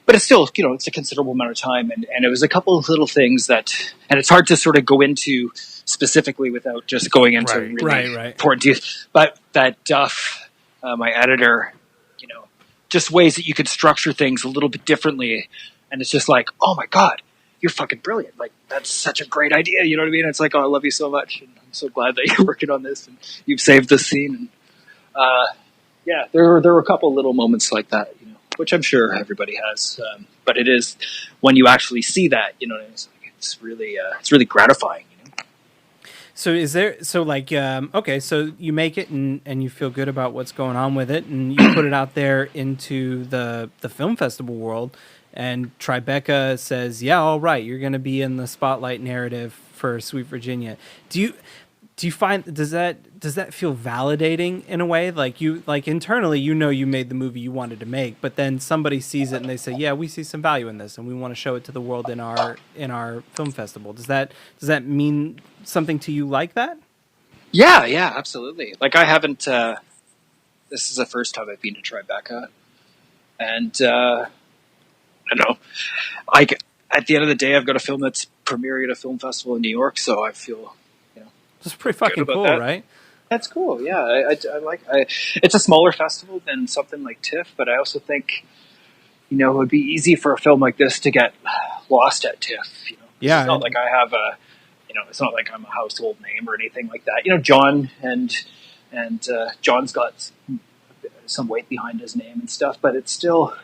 it's still, it's a considerable amount of time, and it was a couple of little things that, and it's hard to sort of go into specifically without just going into really important details, but that Duff, my editor, just ways that you could structure things a little bit differently. And it's just like, oh my God, you're fucking brilliant. Like, that's such a great idea. You know what I mean? It's like, oh, I love you so much. And I'm so glad that you're working on this and you've saved this scene. And there were a couple little moments like that, which I'm sure everybody has. But it is when you actually see that, it's really gratifying. So okay, so you make it and you feel good about what's going on with it, and you put it out there into the film festival world. And Tribeca says, "Yeah, all right, you're going to be in the spotlight narrative for Sweet Virginia." Do you find does that feel validating in a way? Like internally, you made the movie you wanted to make, but then somebody sees it and they say, "Yeah, we see some value in this, and we want to show it to the world in our film festival." Does that mean something to you like that? Yeah, absolutely. Like I haven't. This is the first time I've been to Tribeca, and. I know. At the end of the day, I've got a film that's premiering at a film festival in New York, so I feel, that's pretty fucking cool, that. right? That's cool. Yeah, I like. It's a smaller festival than something like TIFF, but I also think, it would be easy for a film like this to get lost at TIFF. Yeah, it's not like I have it's not like I'm a household name or anything like that. John and John's got some weight behind his name and stuff, but it's still,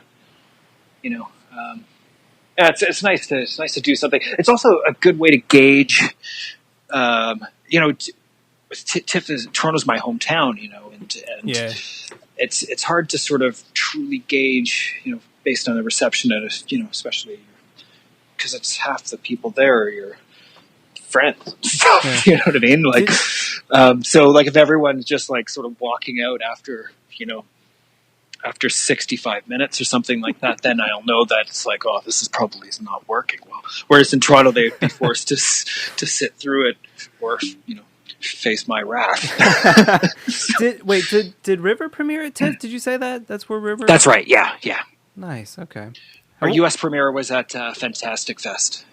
it's nice to do something. It's also a good way to gauge, TIFF Toronto's my hometown, and yeah. It's hard to sort of truly gauge, based on the reception at especially because it's half the people there are your friends. Yeah. You know what I mean? Like, so like if everyone's just like sort of walking out after 65 minutes or something like that, then I'll know that it's like, oh, this is probably not working well. Whereas in Toronto, they'd be forced to sit through it or, face my wrath. Did River premiere at TIFF? Did you say that? That's where River? That's right. Yeah. Nice. Okay. Our U.S. premiere was at Fantastic Fest.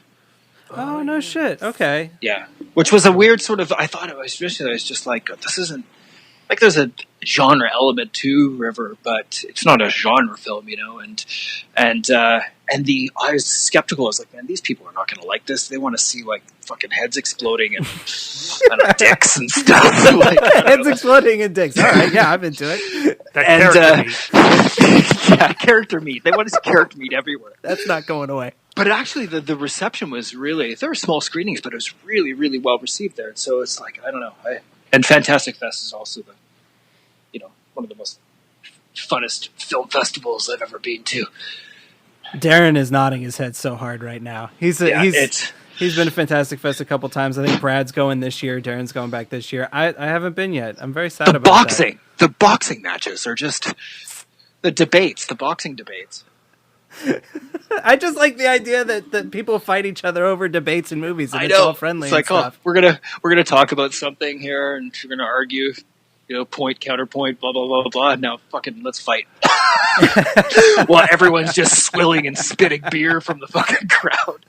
Oh, no shit. Okay. Yeah. Which was a weird sort of, I thought it was just like, this isn't, like there's a genre element to River, but it's not a genre film, and I was skeptical. I was like, man, these people are not going to like this. They want to see like fucking heads exploding and dicks and stuff. Heads exploding and dicks. All right, yeah, I'm into it. Character meat. They want to see character meat everywhere. That's not going away. But actually, the reception was really, there were small screenings, but it was really, really well received there. And so it's like, I don't know. And Fantastic Fest is also one of the most funnest film festivals I've ever been to. Darren is nodding his head so hard right now. He's been to Fantastic Fest a couple times. I think Brad's going this year. Darren's going back this year. I haven't been yet. I'm very sad about that. The boxing matches are just the boxing debates. I just like the idea that people fight each other over debates in movies, and it's all friendly. It's like, and stuff. We're gonna talk about something here, and we're gonna argue, point counterpoint, blah blah blah blah. Now, fucking, let's fight. While everyone's just swilling and spitting beer from the fucking crowd.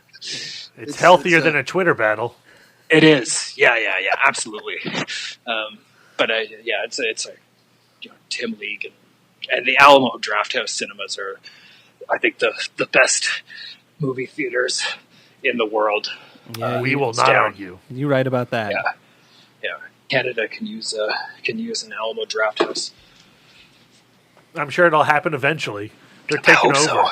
It's healthier than a Twitter battle. It is, yeah, absolutely. It's Tim League and the Alamo Drafthouse cinemas are, I think, the best movie theaters in the world. Yeah, we will not argue. You're right about that. Yeah. Canada can use an Alamo Drafthouse. I'm sure it'll happen eventually. They're taking over. So.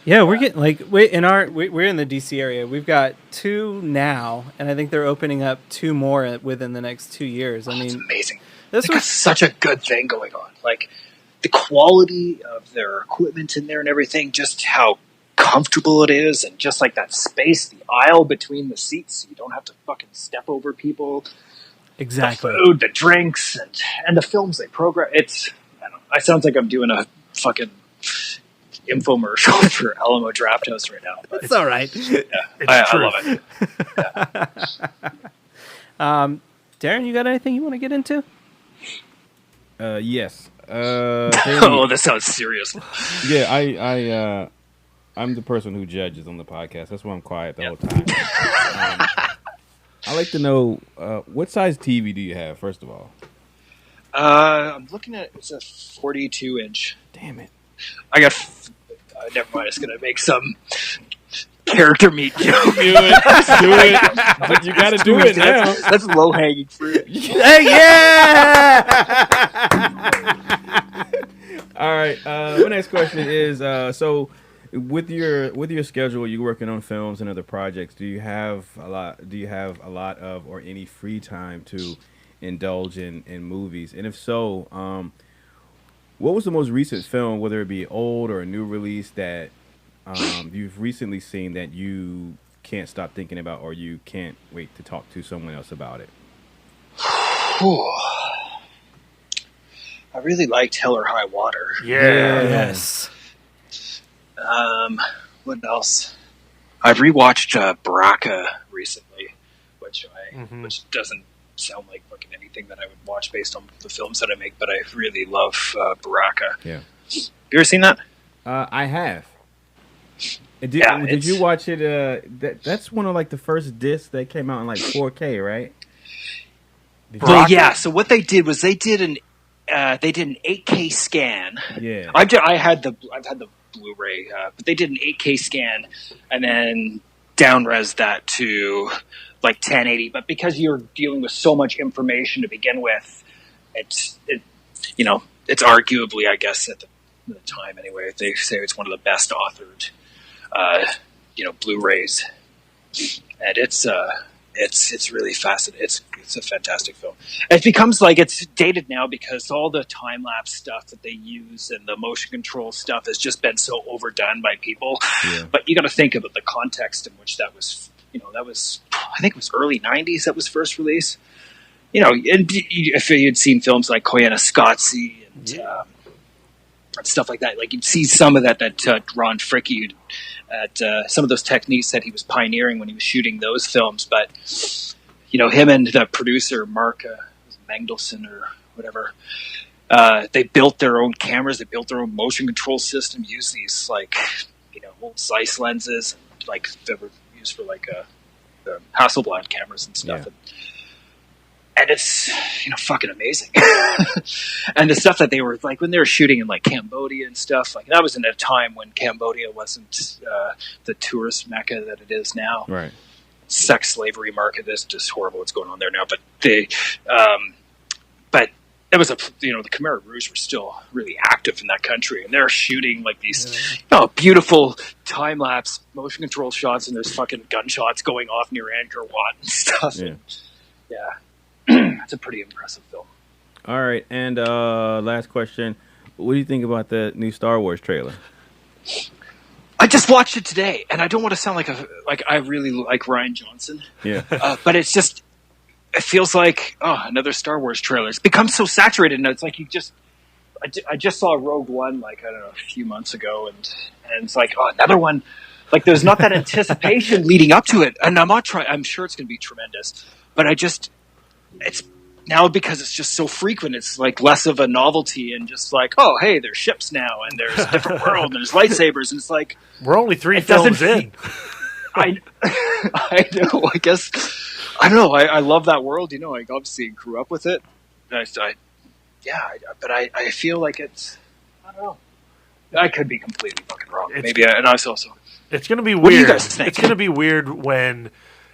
Yeah, we're getting we're in the DC area. We've got 2 now, and I think they're opening up 2 more within the next 2 years. I mean, it's amazing. This was such a good thing going on. Like the quality of their equipment in there and everything, just how comfortable it is, and just like that space, the aisle between the seats, so you don't have to fucking step over people. Exactly. The food, the drinks, and the films they program. It sounds like I'm doing a fucking infomercial for Alamo Draft House right now. But It's all right. yeah, I love it. Darren, you got anything you want to get into? Yes. Oh, that sounds serious. Yeah, I'm the person who judges on the podcast. That's why I'm quiet the whole time. I like to know what size TV do you have, first of all? I'm looking at it's a 42-inch. Damn it! I got. Never mind. It's gonna make some character meat joke. Do it. But you got to do it now. That's low hanging fruit. Hey, yeah! All right. My next question is: so, with your schedule, you're working on films and other projects. Do you have a lot of or any free time to indulge in movies? And if so, what was the most recent film, whether it be old or a new release, that you've recently seen that you can't stop thinking about, or you can't wait to talk to someone else about it? I really liked Hell or High Water. Yes. What else? I've rewatched Baraka recently, which doesn't sound like fucking anything that I would watch based on the films that I make, but I really love Baraka. Yeah. You ever seen that? I have. Did you watch it? That's one of like the first discs that came out in like 4K, right? Well, yeah. So what they did was they did an 8K scan. Yeah. I've had the Blu-ray, but they did an 8K scan and then down-res that to like 1080. But because you're dealing with so much information to begin with, it's arguably, I guess, at the time anyway, they say it's one of the best authored, Blu-rays, and it's really fascinating. It's a fantastic film. It becomes like it's dated now because all the time lapse stuff that they use and the motion control stuff has just been so overdone by people. Yeah. But you got to think about the context in which that was. I think it was early '90s that was first released. If you'd seen films like Koyaanisqatsi and stuff like that, like you'd see some of that Ron Fricke at some of those techniques that he was pioneering when he was shooting those films. But him and the producer Mark Mendelsohn or whatever, they built their own cameras, they built their own motion control system, used these old Zeiss lenses, like that were used for like the Hasselblad cameras and stuff. Yeah. And it's fucking amazing. And the stuff that they were like when they were shooting in like Cambodia and stuff, like that was in a time when Cambodia wasn't the tourist mecca that it is now. Right. Sex slavery market is just horrible what's going on there now. But it was the Khmer Rouge were still really active in that country, and they're shooting like these beautiful time lapse motion control shots, and there's fucking gunshots going off near Angkor Wat and stuff. Yeah. It's a pretty impressive film. All right, and last question: what do you think about the new Star Wars trailer? I just watched it today, and I don't want to sound like I really like Rian Johnson. Yeah, but it's just it feels like another Star Wars trailer. It's become so saturated, and it's like I just saw Rogue One like I don't know a few months ago, and it's like another one. Like there's not that anticipation leading up to it, and I'm sure it's going to be tremendous, but it's now because it's just so frequent. It's like less of a novelty and just like, oh, hey, there's ships now and there's a different world and there's lightsabers and it's like we're only 3 films in. I know. I guess I don't know. I love that world. I obviously grew up with it. But I feel like it's. I don't know. I could be completely fucking wrong. Maybe, and I was also. It's going to be weird. What do you guys think? It's going to be weird when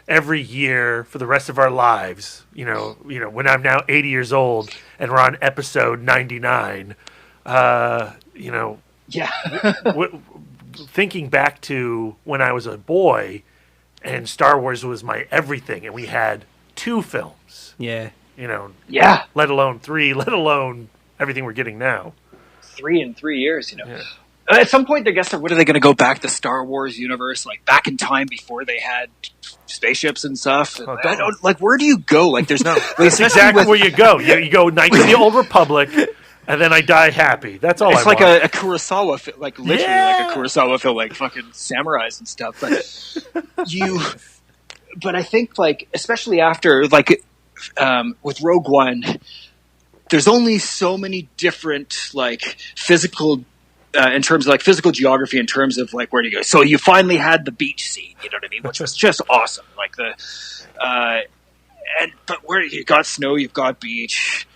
every year for the rest of our lives, when I'm now 80 years old and we're on episode 99, thinking back to when I was a boy and Star Wars was my everything and we had 2 films. Yeah. Let alone 3, let alone everything we're getting now. 3 in 3 years, Yeah. At some point, I guess, what are they going to go back to Star Wars universe, like back in time before they had spaceships and stuff? And I don't, where do you go? Like, there's no. That's exactly where you go. You go Knights of the Old Republic, and then I die happy. That's all. It's I like want. a Kurosawa, like literally like a Kurosawa film, like fucking samurais and stuff. But I think like especially after like with Rogue One, there's only so many different like physical. In terms of like physical geography, in terms of like where do you go? So you finally had the beach scene, you know what I mean, which was just awesome. Like but where you got snow, you've got beach,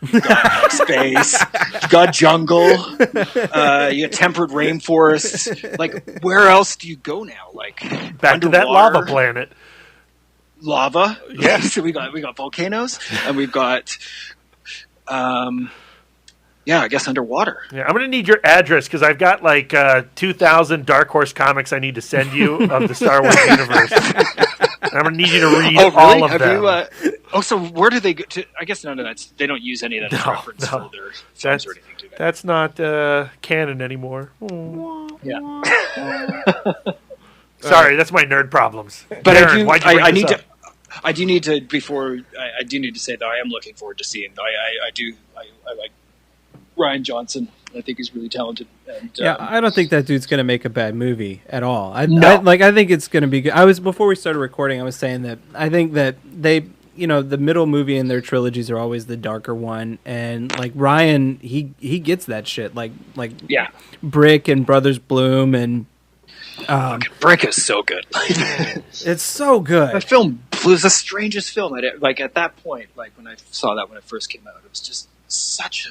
you've got space, you've got jungle, you got temperate rainforests. Like where else do you go now? Like back to that lava planet. Lava, yeah. So we got volcanoes, and we've got. Yeah, I guess underwater. Yeah, I'm going to need your address because I've got like 2,000 Dark Horse comics I need to send you of the Star Wars universe. And I'm going to need you to read all of them. So where do they go to? I guess none of that. They don't use any of that as reference for their films or anything, do they? That's not canon anymore. Yeah. Sorry, that's my nerd problems. But Darren, I do need to before I do need to say that I am looking forward to seeing. I like Rian Johnson. I think he's really talented. And, I don't think that dude's going to make a bad movie at all. I think it's going to be good. Before we started recording, I was saying that I think that they, the middle movie in their trilogies are always the darker one, and like Ryan, he gets that shit. Like Brick and Brothers Bloom and Brick is so good. It's so good. The film was the strangest film. Like at that point, like when I saw that when it first came out, it was just such a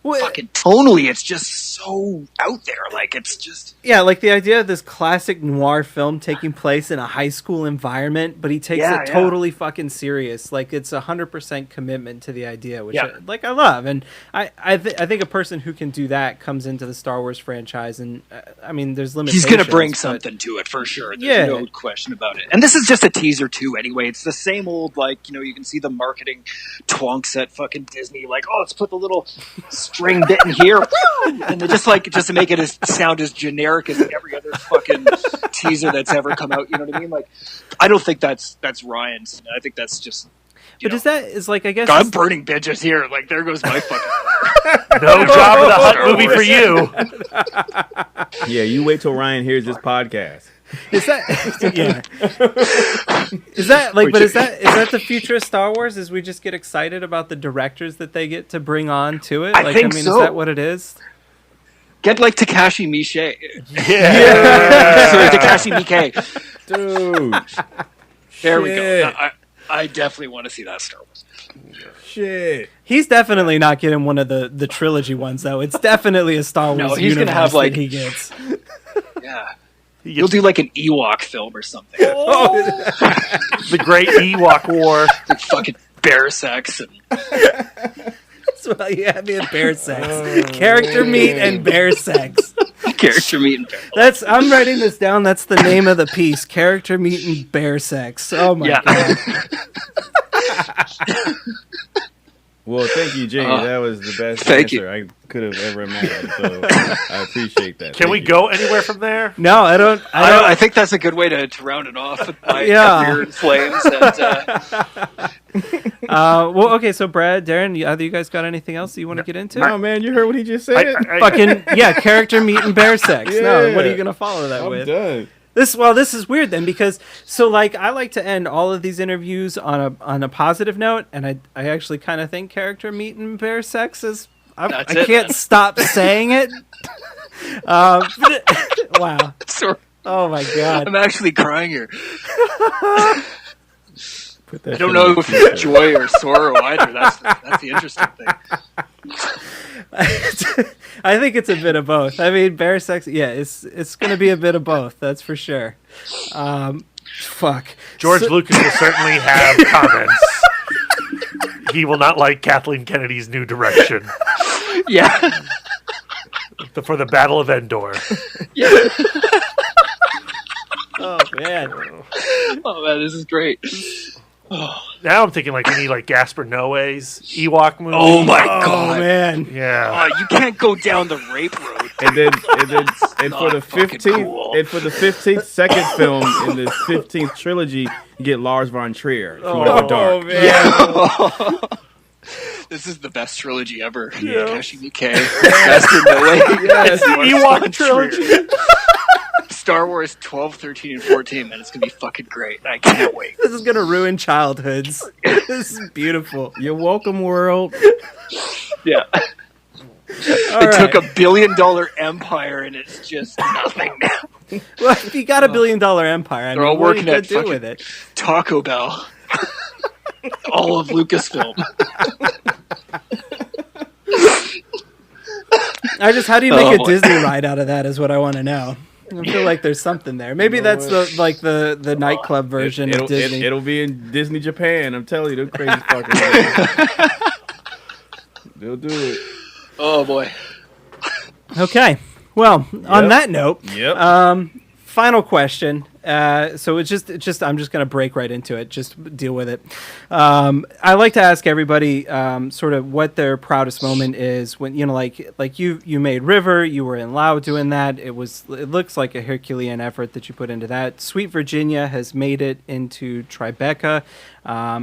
fucking tonally, it's just so out there. Like it's just like the idea of this classic noir film taking place in a high school environment, but he takes it totally fucking serious. Like it's 100% commitment to the idea, which I love. And I think a person who can do that comes into the Star Wars franchise, and I mean, there's limitations. He's going to bring something to it for sure. There's no question about it. And this is just a teaser too. Anyway, it's the same old you can see the marketing twonks at fucking Disney. Like, oh, let's put the little string bit in here, and they just to make it sound as generic as every other fucking teaser that's ever come out. You know what I mean? Like, I don't think that's Ryan's. I think that's just. I guess I'm burning bitches here. Like, there goes my fucking. No Job of the Hutt movie for you. Yeah, you wait till Ryan hears this podcast. Is that is that the future of Star Wars? Is we just get excited about the directors that they get to bring on to it? I think so. Is that what it is? Get like Takashi Miike. Yeah. Sorry, Takashi Miike. Dude. There we go. I definitely want to see that Star Wars. Shit. He's definitely not getting one of the trilogy ones though. It's definitely a Star Wars he's universe gonna have that he gets. Yeah. You'll do like an Ewok film or something. The Great Ewok War. Like fucking bear sex. That's what you have me at bear sex. Character meat and bear sex. Character meat and bear sex. I'm writing this down. That's the name of the piece. Character meat and bear sex. Oh my god. Well, thank you, Jamie. That was the best answer I could have ever imagined. So I appreciate that. Can we go anywhere from there? No, I don't. I think that's a good way to round it off with my beer and flames. And, well, okay. So, Brad, Darren, either you guys got anything else that you want to get into? No, man. You heard what he just said. Character meat and bear sex. Yeah. No, what are you gonna follow that with? I'm done. This is weird then, because I like to end all of these interviews on a positive note, and I actually kind of think character meat and bear sex is I can't stop saying it. Wow. Sorry. Oh my god. I'm actually crying here. I don't know if it's joy or sorrow either. That's the interesting thing. I think it's a bit of both. I mean, bear sex, it's going to be a bit of both. That's for sure. Fuck. George Lucas will certainly have comments. He will not like Kathleen Kennedy's new direction. Yeah. For the Battle of Endor. Yeah. Oh man. Oh man, this is great. Oh. Now I'm thinking we need Gaspar Noé's Ewok movie. Oh my god, man! Yeah, you can't go down the rape road. And for the 15th second film in the 15th trilogy, you get Lars von Trier. If you want to go dark. Man. This is the best trilogy ever. Yeah. Takashi Miike, Master Noe. Yes. Ewok trilogy. Star Wars 12, 13, and 14, man. It's going to be fucking great. I can't wait. This is gonna ruin childhoods. This is beautiful. You're welcome, world. Yeah. It took $1 billion empire, and it's just nothing now. Well, if you got $1 billion empire, I They're all mean, what are you working gonna at do fucking with it? Taco Bell. All of Lucasfilm. How do you make a boy. Disney ride out of that? Is what I want to know. I feel like there's something there. Maybe that's the nightclub version of Disney. It'll be in Disney Japan. I'm telling you, they're crazy fuckers. They'll do it. Oh boy. Okay. Well, on that note, Yep. final question. So it's just I'm just gonna break right into it. Just deal with it. I like to ask everybody sort of what their proudest moment is when like you made River. You were in Lao doing that. It looks like a Herculean effort that you put into that. Sweet Virginia has made it into Tribeca.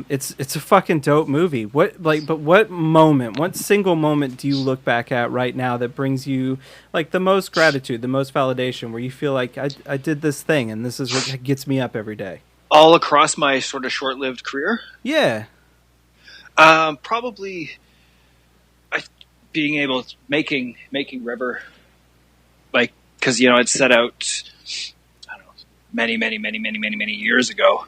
It's a fucking dope movie. What single moment do you look back at right now that brings you like the most gratitude, the most validation, where you feel like I did this thing and this is what gets me up every day? All across my sort of short-lived career? Yeah. Probably being able to making River, like, because it set out, I don't know, many years ago,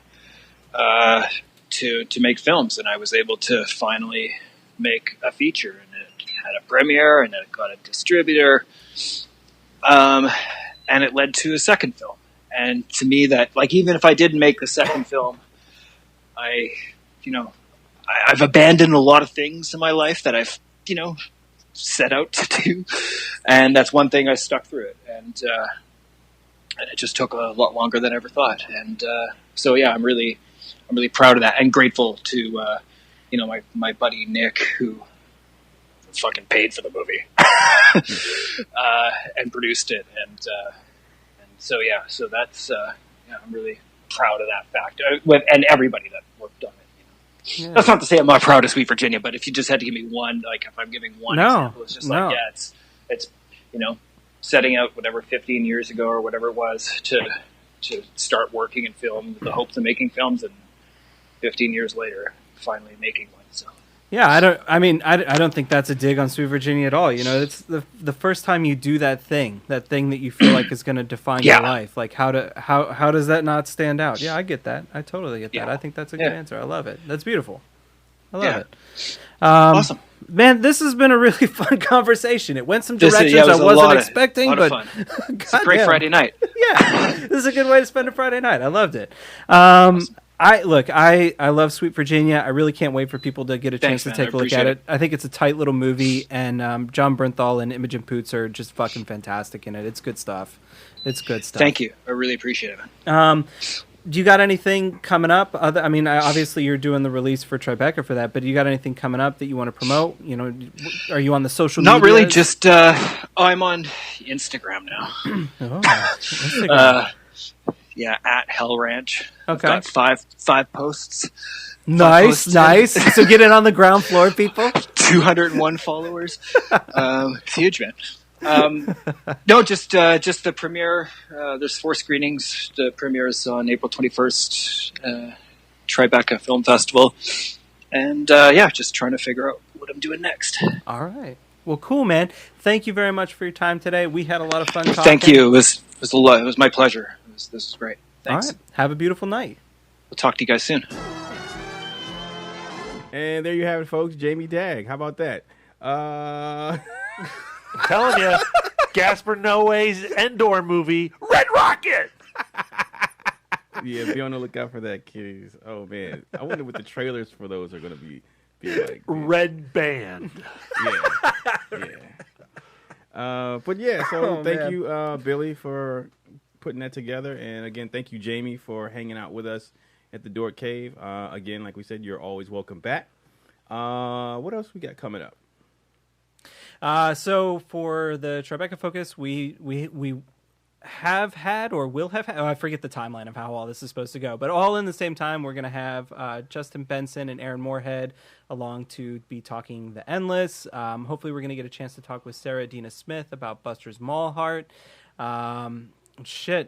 to make films, and I was able to finally make a feature, and it had a premiere, and it got a distributor, and it led to a second film. And to me, that, like, even if I didn't make the second film, I've abandoned a lot of things in my life that I've, set out to do. And that's one thing I stuck through it. And it just took a lot longer than I ever thought. And so, yeah, I'm really proud of that and grateful to, my buddy Nick, who fucking paid for the movie and produced it. And so, yeah, so that's, I'm really proud of that fact. And everybody that worked on it. Yeah. That's not to say I'm not proud of Sweet Virginia, but if you just had to give me one, like if I'm giving one example, it's just like, yeah, it's setting out whatever 15 years ago or whatever it was to start working in film with the hopes of making films, and 15 years later, finally making one. So. Yeah, I don't think that's a dig on Sweet Virginia at all. It's the first time you do that thing that you feel like is going to define your life. Like how does that not stand out? Yeah, I get that. I totally get that. I think that's a good answer. I love it. That's beautiful. I love it. Awesome. Man, this has been a really fun conversation. It went some directions I wasn't expecting, but fun. It's a great Friday night. Yeah, this is a good way to spend a Friday night. I loved it. Awesome. I love Sweet Virginia. I really can't wait for people to get a chance to take a look at it. I think it's a tight little movie, and John Bernthal and Imogen Poots are just fucking fantastic in it. It's good stuff. Thank you. I really appreciate it. Do you got anything coming up? Obviously you're doing the release for Tribeca for that, but do you got anything coming up that you want to promote? Are you on the social media? Not really. Just I'm on Instagram now. Instagram. Yeah, at Hell Ranch. Okay. I've got five posts. Nice. So get it on the ground floor, people. 201 followers. It's huge, man. No, just the premiere. There's 4 screenings. The premiere is on April 21st, Tribeca Film Festival. And just trying to figure out what I'm doing next. All right. Well, cool, man. Thank you very much for your time today. We had a lot of fun talking. Thank you. It was my pleasure. This is great. Thanks. All right. Have a beautiful night. We'll talk to you guys soon. And there you have it, folks. Jamie Dagg. How about that? I'm telling you, Gaspar Noé's Endor movie, Red Rocket. Yeah, be on the lookout for that, kids. Oh man, I wonder what the trailers for those are going to be like. Man. Red Band. Yeah. But yeah, so thank you, Billy, for putting that together, and again, thank you, Jamie, for hanging out with us at the Dork Cave. Again, like we said, you're always welcome back. What else we got coming up? So for the Tribeca Focus, we have had or will have had. Oh, I forget the timeline of how all this is supposed to go. But all in the same time, we're going to have Justin Benson and Aaron Moorhead along to be talking The Endless. Hopefully, we're going to get a chance to talk with Sarah Dina Smith about Buster's Mall Heart. And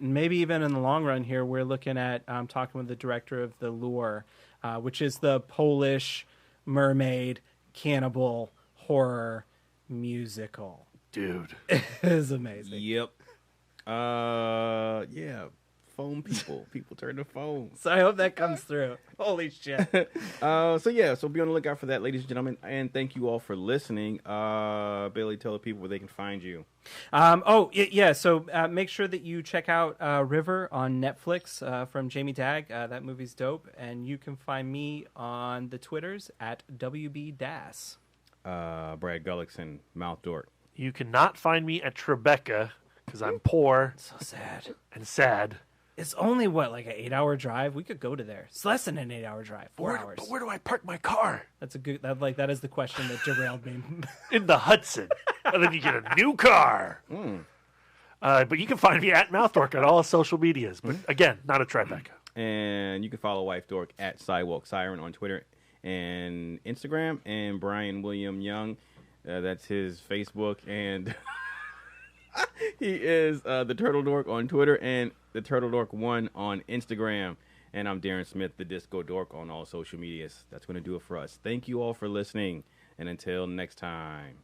maybe even in the long run here, we're looking at talking with the director of The Lure, which is the Polish mermaid cannibal horror musical. Dude. It is amazing. Yep. Yeah. Phone people. People turn to phones. So I hope that comes through. Holy shit. So be on the lookout for that, ladies and gentlemen. And thank you all for listening. Bailey, tell the people where they can find you. So make sure that you check out River on Netflix from Jamie Dagg. That movie's dope. And you can find me on the Twitters at WBDass. Brad Gullickson, Mouth Dork. You cannot find me at Tribeca because I'm poor. So sad. And sad. It's only, like an 8-hour drive? We could go to there. It's less than an 8-hour drive. 4 hours. But where do I park my car? That's a good... That is the question that derailed me. In the Hudson. And then you get a new car. But you can find me at Mouth Dork on all social medias. But again, not a Tribeca. And you can follow Wife Dork at Sidewalk Siren on Twitter and Instagram. And Brian William Young, that's his Facebook. And he is the Turtle Dork on Twitter and the Turtle Dork 1 on Instagram. And I'm Darren Smith, the Disco Dork on all social medias. That's going to do it for us. Thank you all for listening. And until next time.